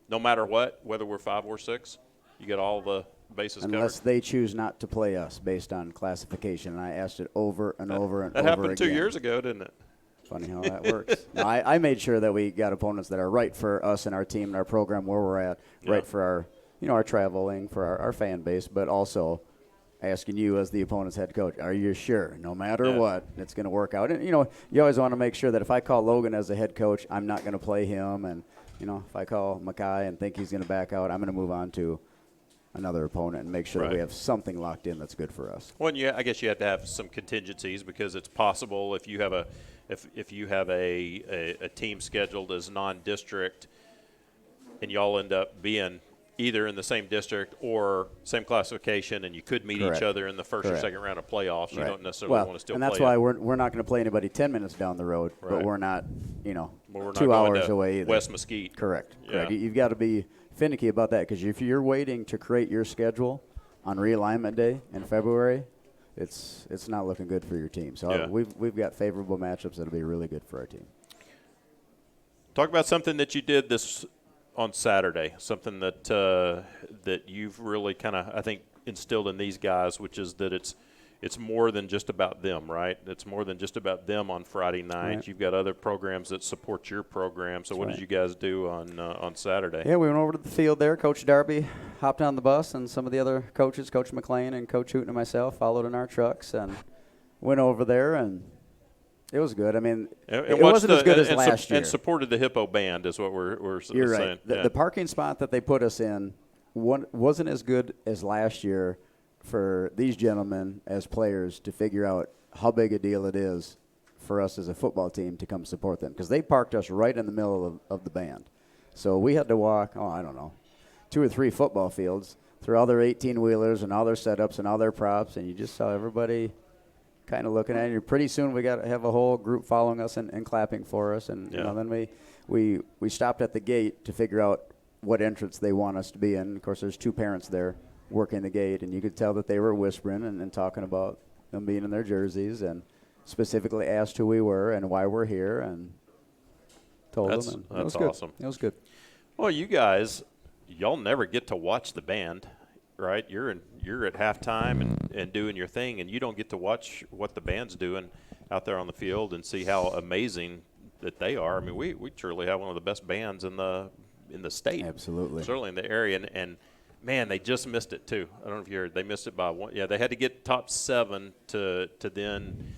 No matter what, whether we're 5 or 6, you get all the bases Unless covered? they choose not to play us based on classification. And I asked it over and over and That over happened again. 2 years ago, didn't it? Funny how that works. No, I made sure that we got opponents that are right for us and our team and our program where we're at, Yeah. right for our, our traveling, for our fan base, but also asking you as the opponent's head coach, are you sure, no matter Yeah. what, it's going to work out? And, you always want to make sure that if I call Logan as a head coach, I'm not going to play him. And, if I call Mackay and think he's going to back out, I'm going to move on to another opponent and make sure that we Right. have something locked in that's good for us. Well, I guess you have to have some contingencies because it's possible if you have a team scheduled as non-district and y'all end up being either in the same district or same classification and you could meet Correct. each other in the first Correct. or second round of playoffs, you Right. don't necessarily Well, want to still and play that's why them. we're not going to play anybody 10 minutes down the road, Right. but we're not, Well, we're not 2 going hours to away either. West Mesquite. Correct. Yeah. Correct. You've got to be finicky about that because if you're waiting to create your schedule on realignment day in February, it's not looking good for your team. So Yeah. we've got favorable matchups that'll be really good for our team. Talk about something that you did this on Saturday, something that that you've really kind of, I think, instilled in these guys, which is that it's more than just about them, right? It's more than just about them on Friday night. Right. You've got other programs that support your program. So what right. did you guys do on Saturday? Yeah, we went over to the field there. Coach Darby hopped on the bus, and some of the other coaches, Coach McLean and Coach Hooten and myself, followed in our trucks and went over there, and it was good. I mean, it wasn't as good as last year. And supported the Hippo band is what we're You're saying. right. Yeah. The parking spot that they put us in wasn't as good as last year for these gentlemen as players to figure out how big a deal it is for us as a football team to come support them because they parked us right in the middle of the band. So we had to walk, I don't know, 2 or 3 football fields through all their 18-wheelers and all their setups and all their props, and you just saw everybody kind of looking at it. Pretty soon we got to have a whole group following us and clapping for us. And you know, then we stopped at the gate to figure out what entrance they want us to be in. Of course, there's 2 parents there working the gate, and you could tell that they were whispering and talking about them being in their jerseys, and specifically asked who we were and why we're here, and told them. And that's it was awesome. Good. It was good. Well, you guys, y'all never get to watch the band, right? You're at halftime and doing your thing, and you don't get to watch what the band's doing out there on the field and see how amazing that they are. I mean, we truly have one of the best bands in the state. Absolutely. Certainly in the area, and man, they just missed it too. I don't know if you heard, they missed it by 1. Yeah, they had to get top 7 to then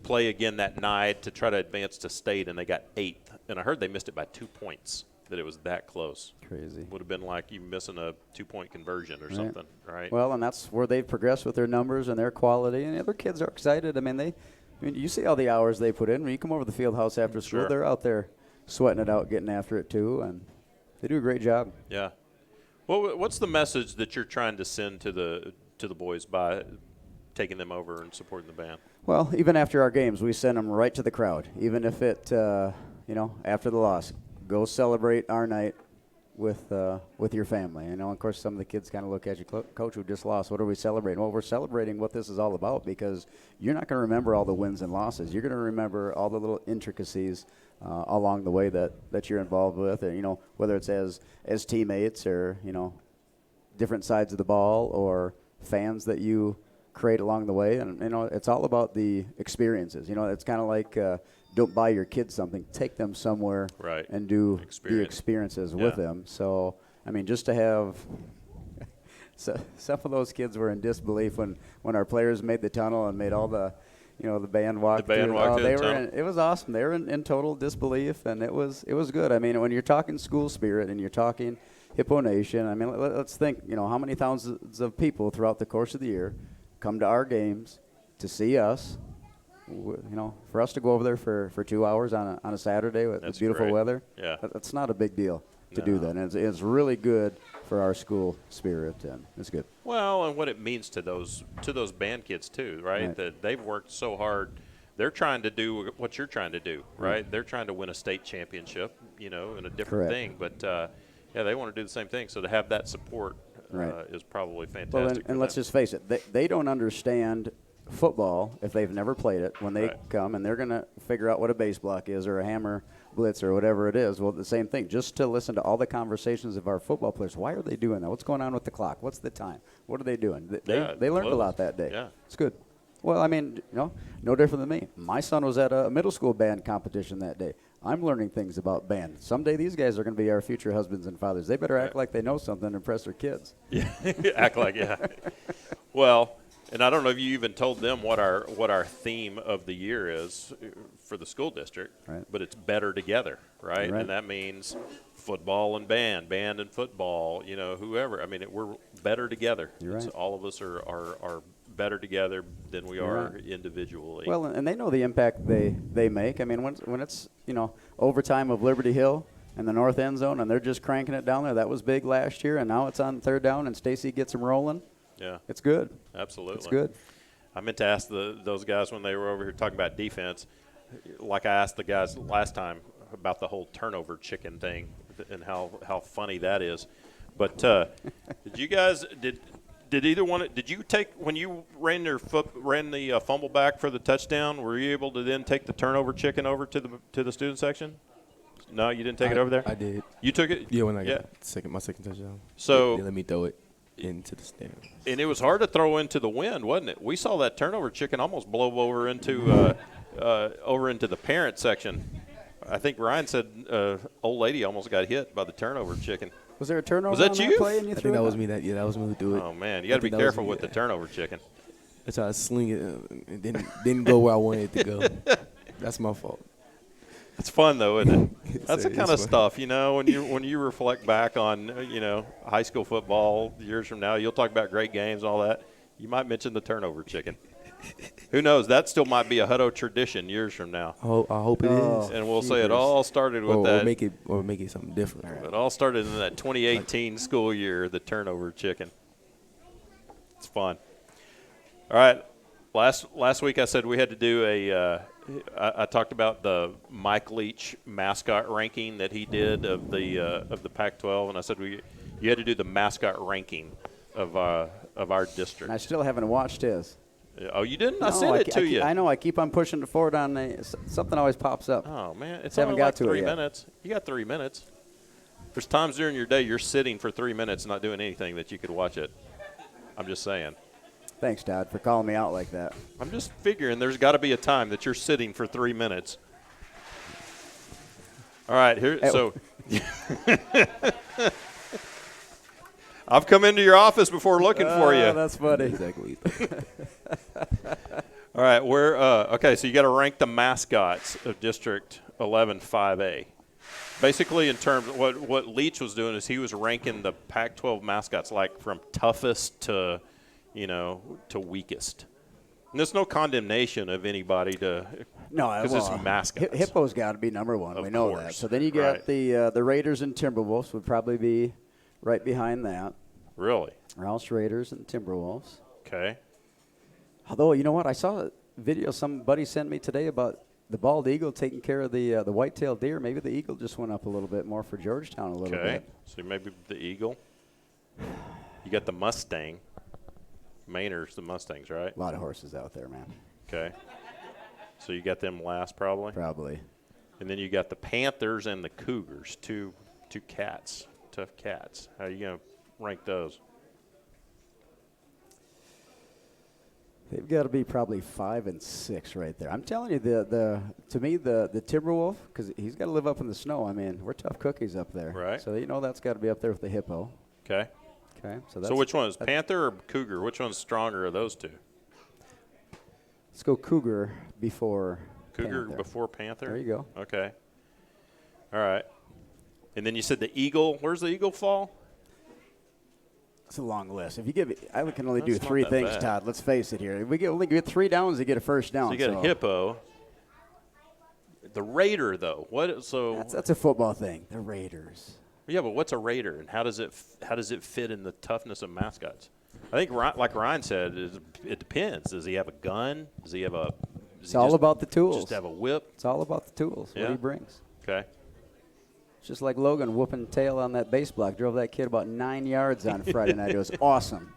play again that night to try to advance to state, and they got 8th. And I heard they missed it by 2 points. That it was that close. Crazy. Would have been like you missing a 2-point conversion or something, right? Well, and that's where they've progressed with their numbers and their quality, and the other kids are excited. I mean, you see all the hours they put in. When you come over to the field house after school, Sure. they're out there sweating it out, getting after it too, and they do a great job. Yeah. Well, what's the message that you're trying to send to the boys by taking them over and supporting the band? Well, even after our games, we send them right to the crowd, even if it, after the loss. Go celebrate our night with your family. You know, of course, some of the kids kind of look at you, Coach, we just lost. What are we celebrating? Well, we're celebrating what this is all about, because you're not going to remember all the wins and losses. You're going to remember all the little intricacies along the way that you're involved with, or, you know, whether it's as teammates or, you know, different sides of the ball or fans that you create along the way. And, you know, it's all about the experiences. You know, it's kind of like don't buy your kids something, take them somewhere and do the experiences with them. So, I mean, just to have some of those kids were in disbelief when our players made the tunnel and made all the, you know, the band walk through. It was awesome. They were in total disbelief, and it was good. I mean, when you're talking school spirit and you're talking Hippo Nation, I mean, let's think, you know, how many thousands of people throughout the course of the year come to our games to see us. You know, for us to go over there for 2 hours on a Saturday with beautiful weather, that's not a big deal to do that. And it's really good for our school spirit, and it's good. Well, and what it means to those band kids too, right? That they've worked so hard. They're trying to do what you're trying to do, right? They're trying to win a state championship, you know, in a different thing. But they want to do the same thing. So to have that support is probably fantastic. Well, and let's just face it, they don't understand football if they've never played it when they come, and they're going to figure out what a base block is or a hammer blitz or whatever it is. Well, the same thing, just to listen to all the conversations of our football players. Why are they doing that? What's going on with the clock? What's the time? What are they doing? They learned a lot that day. Yeah. It's good. Well, I mean, you know, no different than me. My son was at a middle school band competition that day. I'm learning things about band. Someday these guys are going to be our future husbands and fathers. They better act like they know something and impress their kids. Yeah, act like, Well, and I don't know if you even told them what our theme of the year is for the school district, but it's better together, right? And that means football and band and football, you know, whoever. I mean, we're better together. All of us are better together than we are individually. Well, and they know the impact they make. I mean, when it's, you know, overtime of Liberty Hill in the north end zone, and they're just cranking it down there. That was big last year, and now it's on third down, and Stacy gets them rolling. Yeah. It's good. Absolutely. It's good. I meant to ask those guys when they were over here talking about defense, like I asked the guys last time about the whole turnover chicken thing and how funny that is. But did you guys did either one did you take when you ran the fumble back for the touchdown? Were you able to then take the turnover chicken over to the student section? No, you didn't take it over there. I did. You took it? Yeah, when I got my second touchdown. So they let me throw it into the stand. And it was hard to throw into the wind, wasn't it? We saw that turnover chicken almost blow over into the parent section. I think Ryan said old lady almost got hit by the turnover chicken. Was there a turnover? Was that on you? That play and you I threw think that it was me. That was me who threw it. Oh man, you got to be careful with the turnover chicken. I tried to sling it, and didn't go where I wanted it to go. That's my fault. It's fun though, isn't it? That's the It's kind of fun. stuff, you know, when you reflect back on, you know, high school football years from now, you'll talk about great games and all that. You might mention the turnover chicken. Who knows? That still might be a Hutto tradition years from now. I hope it is. And we'll say it all started with Or that. make it something different. It all started in that 2018 school year, the turnover chicken. It's fun. All right. Last week I said we had to do I talked about the Mike Leach mascot ranking that he did of the Pac-12, and I said you had to do the mascot ranking of our district. And I still haven't watched his. Oh, you didn't? I No, sent it to you. I know. I keep on pushing it forward on something always pops up. Oh, man. It's Haven't only got like to it 3 yet. minutes. You got 3 minutes. There's times during your day you're sitting for 3 minutes not doing anything that you could watch it. I'm just saying. Thanks, Todd, for calling me out like that. I'm just figuring there's got to be a time that you're sitting for 3 minutes. All right, here. So I've come into your office before looking for you. That's funny. Exactly. All right, okay, so you got to rank the mascots of District 11 5A. Basically, in terms of what Leach was doing is he was ranking the Pac-12 mascots like from toughest to weakest. And there's no condemnation of anybody because it's mascots. Hippo's got to be number one. Of We know course. that. So then you got Right. the Raiders and Timberwolves would probably be right behind that. Really? Rouse Raiders and Timberwolves. Okay. Although, you know what? I saw a video somebody sent me today about the bald eagle taking care of the white-tailed deer. Maybe the eagle just went up a little bit more for Georgetown a little Okay. bit. So maybe the Eagle. You got the Mustang. Mainers, the Mustangs, right? A lot of horses out there, man. Okay. So you got them last probably. Probably. And then you got the Panthers and the Cougars, two cats, tough cats. How are you going to rank those? They've got to be probably 5 and 6 right there. I'm telling you, to me the Timberwolf, because he's got to live up in the snow. I mean, we're tough cookies up there. Right. So that's got to be up there with the Hippo. Okay. Okay. So which one is Panther or Cougar? Which one's stronger of those two? Let's go Cougar before Cougar Panther. before Panther? There you go. Okay. All right. And then you said the Eagle. Where's the Eagle fall? It's a long list. If you give it, I can only do That's not 3 that things, bad. Todd. Let's face it here. If we only get 3 downs to get a first down. So you got a Hippo. The Raider, though. That's a football thing. The Raiders. Yeah, but what's a Raider, and how does it fit in the toughness of mascots? I think, like Ryan said, it depends. Does he have a gun? Does he have a? It's all about the tools. Just have a whip. It's all about the tools. Yeah. What he brings. Okay. It's just like Logan whooping tail on that base block. Drove that kid about 9 yards on Friday night. It was awesome.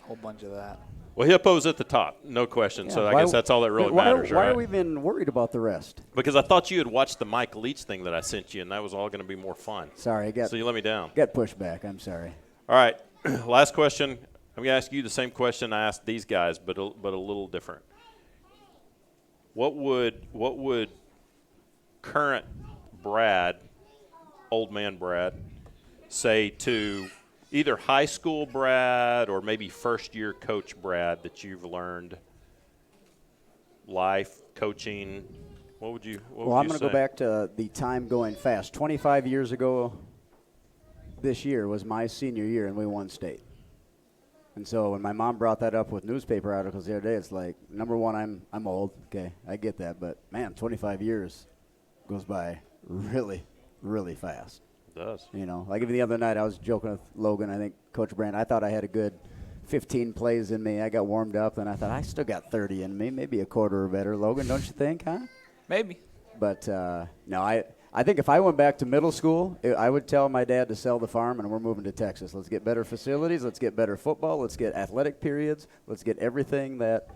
Whole bunch of that. Well, Hippo's at the top, no question. So I guess that's all that really matters, why right? are we even worried about the rest? Because I thought you had watched the Mike Leach thing that I sent you, and that was all going to be more fun. Sorry, So you let me down. got pushed back. I'm sorry. All right, last question. I'm going to ask you the same question I asked these guys, but a little different. What would current Brad, old man Brad, say to either high school Brad or maybe first-year coach Brad that you've learned life, coaching? What would you I'm going to go back to the time going fast. 25 years ago this year was my senior year, and we won state. And so when my mom brought that up with newspaper articles the other day, it's like, number one, I'm old. Okay, I get that. But, man, 25 years goes by really, really fast. It does. Like even the other night I was joking with Logan, I think Coach Brand, I thought I had a good 15 plays in me. I got warmed up, and I thought I still got 30 in me, maybe a quarter or better. Logan, don't you think, huh? Maybe. But, no, I think if I went back to middle school, I would tell my dad to sell the farm, and we're moving to Texas. Let's get better facilities. Let's get better football. Let's get athletic periods. Let's get everything that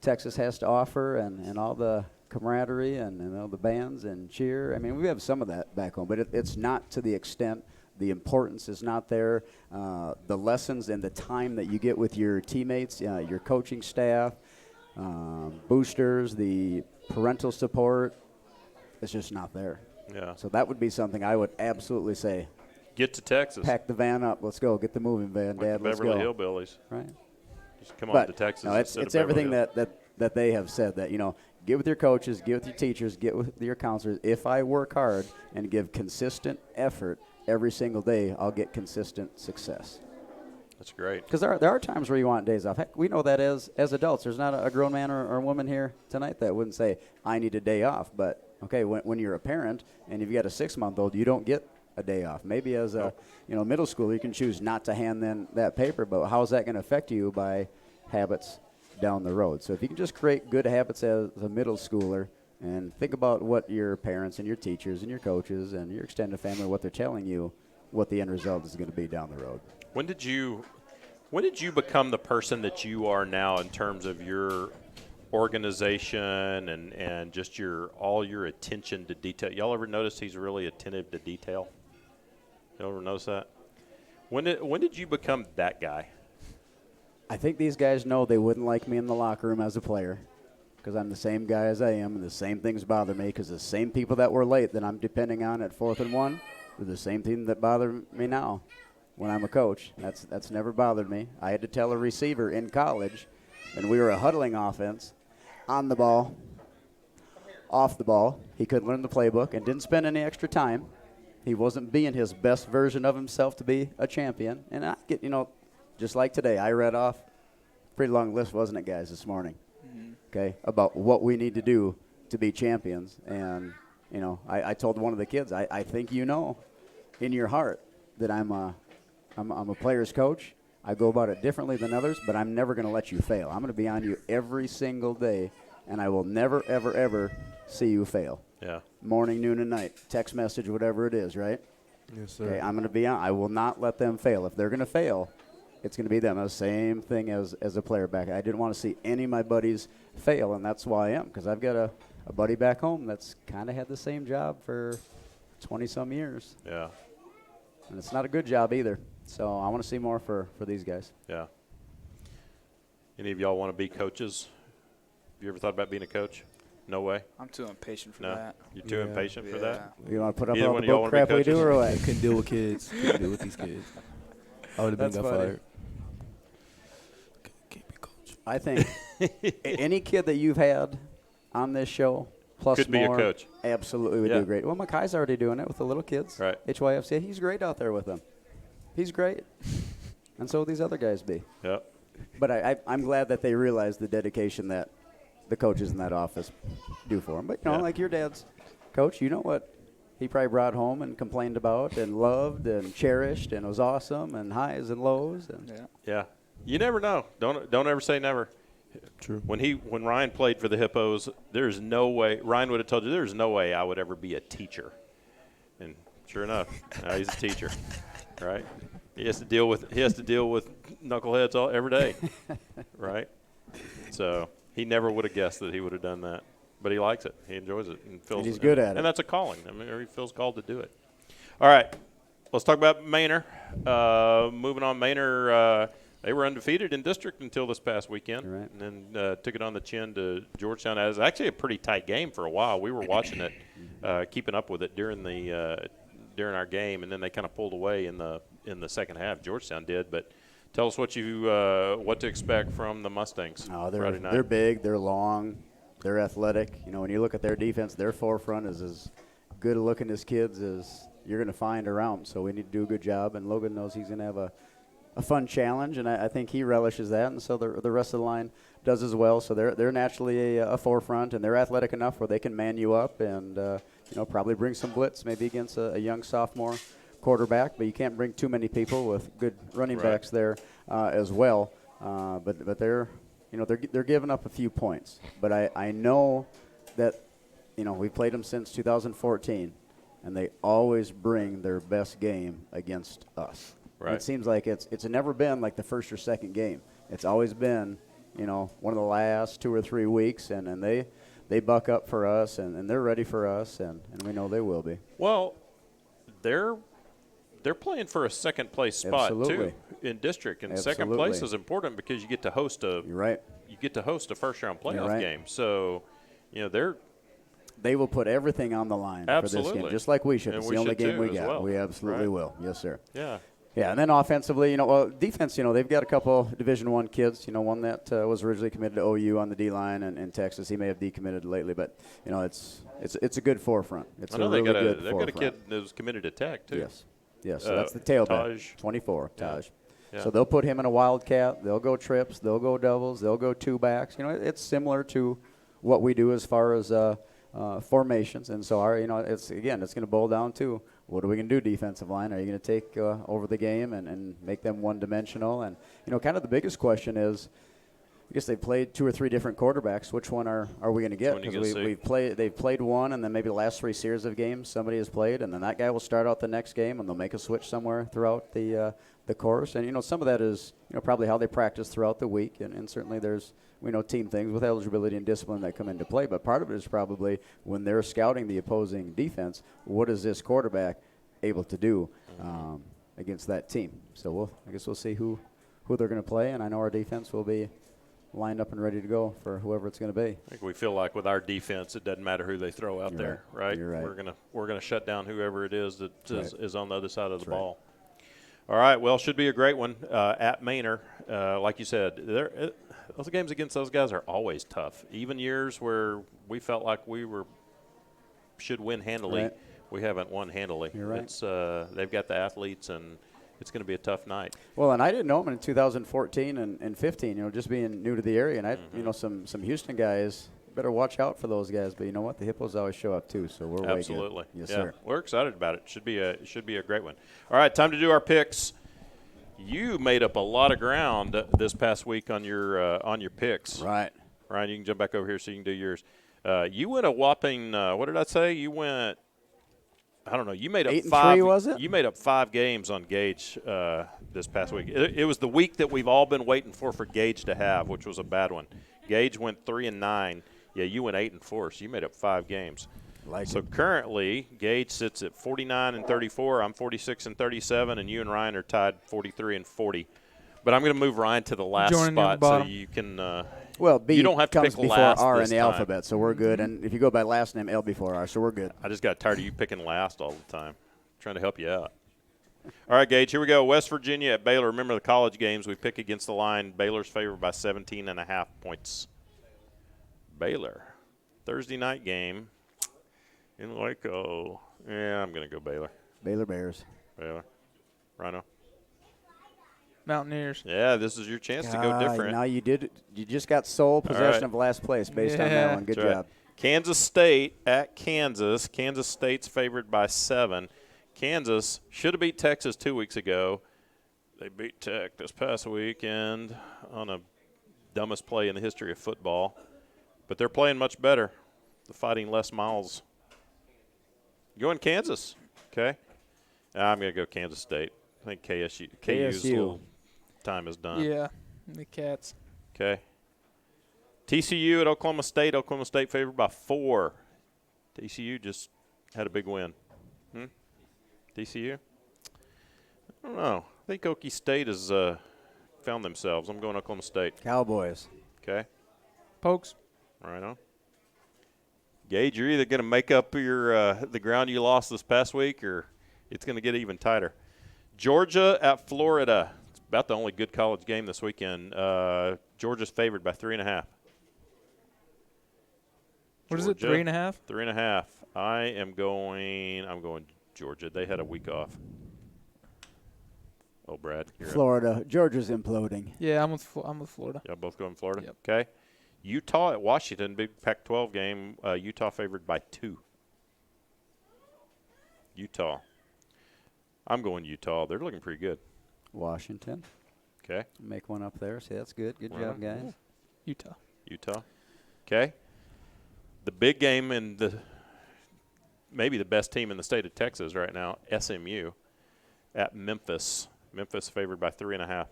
Texas has to offer and all the camaraderie and all the bands and cheer. I mean, we have some of that back home, but it's not to the extent. The importance is not there. The lessons and the time that you get with your teammates, your coaching staff, boosters, the parental support, it's just not there. Yeah. So that would be something I would absolutely say. Get to Texas. Pack the van up. Let's go. Get the moving van, Like Dad. the Let's Beverly go. Hillbillies. Right. Just come on But to Texas. no, it's instead of everything Beverly Hills. that they have said that, get with your coaches, get with your teachers, get with your counselors. If I work hard and give consistent effort every single day, I'll get consistent success. That's great. Because there are times where you want days off. Heck, we know that as adults. There's not a grown man or woman here tonight that wouldn't say, I need a day off. But, okay, when you're a parent and you've got a 6-month-old, you don't get a day off. Maybe as a middle schooler, you can choose not to hand them that paper. But how's that going to affect you by habits down the road? So if you can just create good habits as a middle schooler and think about what your parents and your teachers and your coaches and your extended family, what they're telling you, what the end result is going to be down the road. When did you become the person that you are now in terms of your organization and just all your attention to detail? Y'all ever notice he's really attentive to detail? Y'all ever notice that? When did you become that guy? I think these guys know they wouldn't like me in the locker room as a player because I'm the same guy as I am, and the same things bother me because the same people that were late that I'm depending on at 4th and 1 are the same thing that bother me now. When I'm a coach, that's never bothered me. I had to tell a receiver in college, and we were a huddling offense, on the ball, off the ball. He couldn't learn the playbook and didn't spend any extra time. He wasn't being his best version of himself to be a champion. And I get, just like today, I read off a pretty long list, wasn't it, guys, this morning? Mm-hmm. Okay, about what we need to do to be champions. And, I told one of the kids, I think in your heart that I'm a player's coach. I go about it differently than others, but I'm never going to let you fail. I'm going to be on you every single day, and I will never, ever, ever see you fail. Yeah. Morning, noon, and night. Text message, whatever it is, right? Yes, sir. Okay, I'm going to be on. I will not let them fail. If they're going to fail, it's going to be them. The same thing as a player back. I didn't want to see any of my buddies fail, and that's why I am, because I've got a buddy back home that's kind of had the same job for 20-some years. Yeah. And it's not a good job either. So I want to see more for these guys. Yeah. Any of y'all want to be coaches? Have you ever thought about being a coach? No way. I'm too impatient for that. You're too impatient for that? You want to put up all the bull crap we do or what? I couldn't deal with kids. Couldn't deal with these kids. I would have been got fired. Can't be coach. I think any kid that you've had on this show, plus could more, be a coach. Absolutely would do great. Well, Makai's already doing it with the little kids. Right. HYFC. He's great out there with them. He's great. And so will these other guys be. Yep. But I'm glad that they realize the dedication that the coaches in that office do for them. But, like your dad's coach, you know what he probably brought home and complained about and loved and cherished and was awesome and highs and lows. And yeah. You never know. Don't ever say never. True. When Ryan played for the Hippos, there's no way – Ryan would have told you there's no way I would ever be a teacher. And sure enough, now he's a teacher. Right, he has to deal with knuckleheads every day, right? So he never would have guessed that he would have done that, but he likes it. He enjoys it and feels. And he's good at it, and that's a calling. I mean, he feels called to do it. All right, let's talk about Manor. Moving on, Manor. They were undefeated in district until this past weekend, right. And then took it on the chin to Georgetown. It was actually a pretty tight game for a while. We were watching it, keeping up with it during our game, and then they kind of pulled away in the second half. Georgetown did, but tell us what to expect from the Mustangs. Oh, they're big, they're long, they're athletic. When you look at their defense, their forefront is as good a looking as kids as you're going to find around. So we need to do a good job, and Logan knows he's going to have a fun challenge, and I think he relishes that, and so the rest of the line does as well. So they're naturally a forefront, and they're athletic enough where they can man you up and probably bring some blitz maybe against a young sophomore quarterback, but you can't bring too many people with good running backs there as well. But they're giving up a few points. But I know that we've played them since 2014, and they always bring their best game against us. Right. It seems like it's never been like the first or second game. It's always been one of the last 2 or 3 weeks, and they buck up for us, and they're ready for us, and we know they will be. Well, they're playing for a second-place spot, too, in district. And second place is important because you get to host a first-round playoff game. So, they will put everything on the line for this game, just like we should. It's the only game we got. Well. We absolutely will. Yes, sir. Yeah. Yeah, and then offensively, defense, they've got a couple Division I kids, one that was originally committed to OU on the D-line and in Texas. He may have decommitted lately, but, it's a good forefront. It's they've got a kid that was committed to Tech, too. Yes. So that's the tailback, Taj. 24, Taj. Yeah. So they'll put him in a wildcat. They'll go trips. They'll go doubles. They'll go two backs. It's similar to what we do as far as formations. And so it's going to boil down to what are we going to do defensive line? Are you going to take over the game and make them one-dimensional? And kind of the biggest question is, I guess they've played 2 or 3 different quarterbacks. Which one are we going to get? Because they've played one, and then maybe the last 3 series of games somebody has played, and then that guy will start out the next game, and they'll make a switch somewhere throughout the course. And some of that is probably how they practice throughout the week, and certainly there's team things with eligibility and discipline that come into play. But part of it is probably when they're scouting the opposing defense, what is this quarterback able to do against that team? So I guess we'll see who they're going to play, and I know our defense will be lined up and ready to go for whoever it's going to be. I think we feel like with our defense, it doesn't matter who they throw out there, right? You're right. We're gonna shut down whoever it is that is on the other side of the ball. Right. All right. Well, should be a great one at Manor. Like you said, those games against those guys are always tough. Even years where we felt like we should win handily, right. We haven't won handily. You're right. It's they've got the athletes, and it's going to be a tough night. Well, and I didn't know them in 2014 and 15. Just being new to the area, and some Houston guys. Better watch out for those guys. But you know what? The Hippos always show up too, so we're absolutely way good. Yes, yeah. sir. We're excited about it. Should be a great one. All right, time to do our picks. You made up a lot of ground this past week on your picks. Right. Ryan, you can jump back over here so you can do yours. You went a whopping. What did I say? You went. I don't know. You made up 8-3, was it? You made up 5 games on Gage this past week. It was the week that we've all been waiting for Gage to have, which was a bad one. Gage went 3-9. Yeah, you went 8-4, so you made up 5 games. Currently, Gage sits at 49-34. I'm 46-37, and you and Ryan are tied 43-40. But I'm going to move Ryan to the last spot so you can. Well, B you don't have to comes pick before last R this in the time. alphabet, so we're good. And if you go by last name, L before R, so we're good. I just got tired of you picking last all the time. Trying to help you out. All right, Gage, here we go. West Virginia at Baylor. Remember the college games. We pick against the line. Baylor's favored by 17.5 points. Baylor. Thursday night game in Waco. Yeah, I'm going to go Baylor. Baylor Bears. Baylor. Rhino. Mountaineers. Yeah, this is your chance to go different. Now you just got sole possession of last place based on that one. Good That's job. right. Kansas State at Kansas. Kansas State's favored by 7. Kansas should have beat Texas 2 weeks ago. They beat Tech this past weekend on a dumbest play in the history of football. But they're playing much better. The Fighting Les Miles. Going Kansas. Okay. I'm going to go Kansas State. I think KU's little time is done. Yeah, the Cats. Okay. TCU at Oklahoma State. Oklahoma State favored by 4. TCU just had a big win. TCU? I don't know. I think Okie State has found themselves. I'm going Oklahoma State. Cowboys. Okay. Pokes. Right on. Gage, you're either going to make up your the ground you lost this past week, or it's going to get even tighter. Georgia at Florida. It's about the only good college game this weekend. Georgia's favored by 3.5. What is it, 3.5? 3.5. I'm going Georgia. They had a week off. Oh, Brad. Florida. Georgia's imploding. Yeah, I'm with Florida. Y'all both going Florida? Yep. Okay. Utah at Washington, big Pac-12 game. Utah favored by 2. Utah. I'm going Utah. They're looking pretty good. Washington. Okay. Make one up there. See, that's good. Good job, guys. Utah. Okay. The big game in maybe the best team in the state of Texas right now, SMU, at Memphis. Memphis favored by 3.5.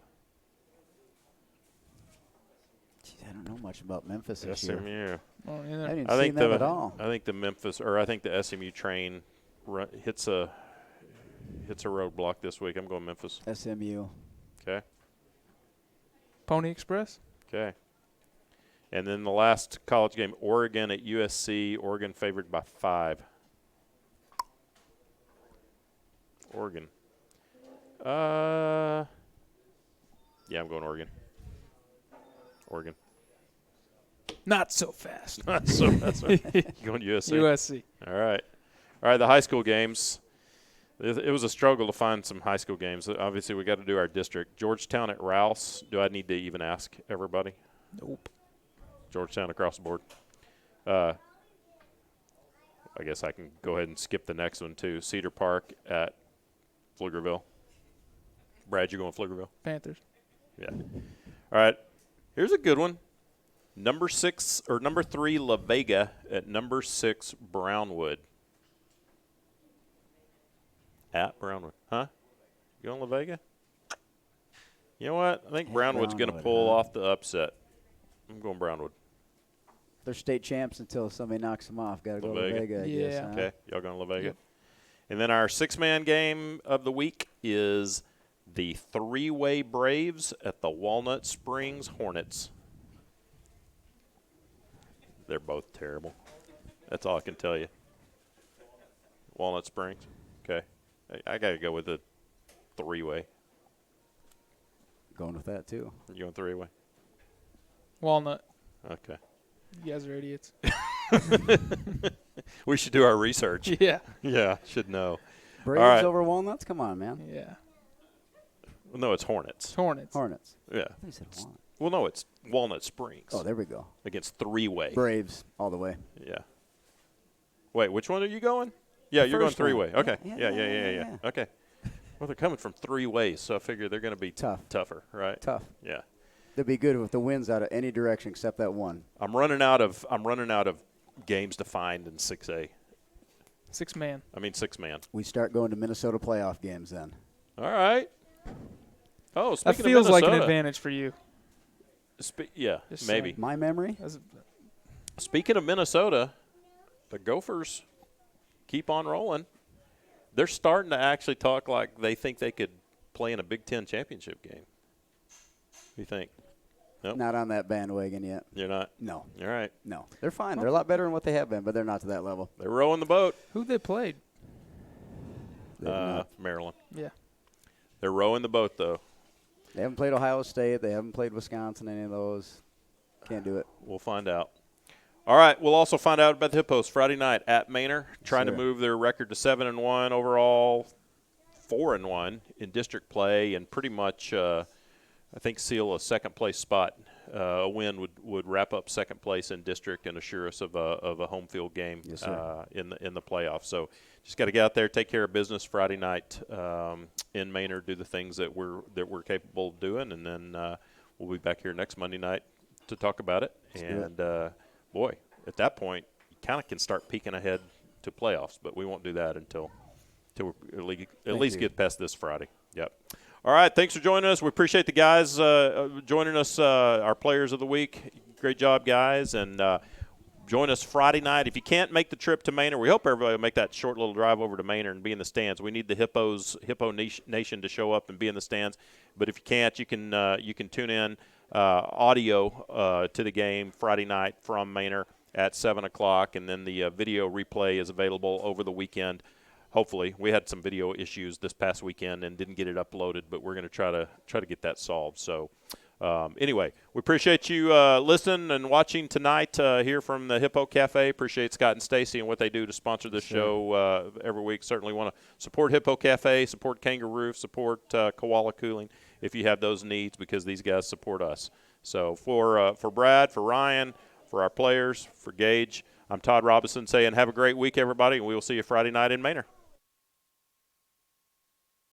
Jeez, I don't know much about Memphis this SMU. year. Oh, I haven't seen them at all. I think the SMU train hits a roadblock this week. I'm going Memphis. SMU. Okay. Pony Express. Okay. And then the last college game, Oregon at USC. Oregon favored by 5. Oregon. Yeah, I'm going Oregon. Oregon. Not so fast. So that's right. Going USC. USC. All right. The high school games. It was a struggle to find some high school games. Obviously, we got to do our district. Georgetown at Rouse. Do I need to even ask everybody? Nope. Georgetown across the board. I guess I can go ahead and skip the next one, too. Cedar Park at Pflugerville. Brad, you going Pflugerville? Panthers. Yeah. All right. Here's a good one. Number 3, La Vega at number 6, Brownwood. At Brownwood. Huh? You going La Vega? You know what? I think At Brownwood's going to Brownwood, pull huh? off the upset. I'm going Brownwood. They're state champs until somebody knocks them off. Got to go La to Vega. Vega, I Yeah. guess. Huh? Okay. Y'all going La Vega? Yep. And then our 6-man game of the week is the 3-way Braves at the Walnut Springs Hornets. They're both terrible. That's all I can tell you. Walnut Springs. Okay. I got to go with the 3-way. Going with that, too. You going 3-way? Walnut. Okay. You guys are idiots. We should do our research. Yeah. Yeah, should know. Braves right. over Walnuts? Come on, man. Yeah. Well, no, it's Hornets. It's Hornets. Hornets. Yeah. I said Walnut. Well, no, it's Walnut Springs. Oh, there we go. Against 3-way. Braves all the way. Yeah. Wait, which one are you going? Yeah, you're going first one. 3-way. Okay. Yeah, Yeah. yeah. Okay. Well, they're coming from 3 ways, so I figure they're going to be tougher, right? Tough. Yeah. They'd be good with the wins out of any direction except that one. I'm running out of games to find in 6A. 6-man. I mean 6-man. We start going to Minnesota playoff games then. All right. Oh, That speaking feels of like Minnesota. an advantage for you. Yeah, Just maybe. saying. My memory? Speaking of Minnesota, the Gophers keep on rolling. They're starting to actually talk like they think they could play in a Big Ten championship game. What do you think? Nope. Not on that bandwagon yet. You're not? No. All right. No. They're fine. They're a lot better than what they have been, but they're not to that level. They're rowing the boat. Who they played? They're not. Maryland. Yeah. They're rowing the boat, though. They haven't played Ohio State. They haven't played Wisconsin, any of those. Can't do it. We'll find out. All right. We'll also find out about the Hippos Friday night at Manor, trying to sir. move their record to 7-1 overall, 4-1 in district play, and pretty much, I think, seal a second-place spot. A win would wrap up second place in district and assure us of a home field game Yes, sir. in the playoffs. So just got to get out there, take care of business Friday night in Manor, do the things that we're capable of doing, and then we'll be back here next Monday night to talk about it. Let's do And boy, at that point, you kind of can start peeking ahead to playoffs, but we won't do that until we at least get past this Friday. Yep. All right, thanks for joining us. We appreciate the guys joining us, our players of the week. Great job, guys. And join us Friday night. If you can't make the trip to Manor, we hope everybody will make that short little drive over to Manor and be in the stands. We need the Hippo Nation to show up and be in the stands. But if you can't, you can tune in audio to the game Friday night from Manor at 7 o'clock, and then the video replay is available over the weekend. Hopefully, we had some video issues this past weekend and didn't get it uploaded, but we're going to try to get that solved. So, anyway, we appreciate you listening and watching tonight here from the Hippo Cafe. Appreciate Scott and Stacy and what they do to sponsor this show every week. Certainly want to support Hippo Cafe, support Kangaroo, support Koala Cooling if you have those needs, because these guys support us. So for Brad, for Ryan, for our players, for Gage, I'm Todd Robinson saying have a great week, everybody, and we will see you Friday night in Manor.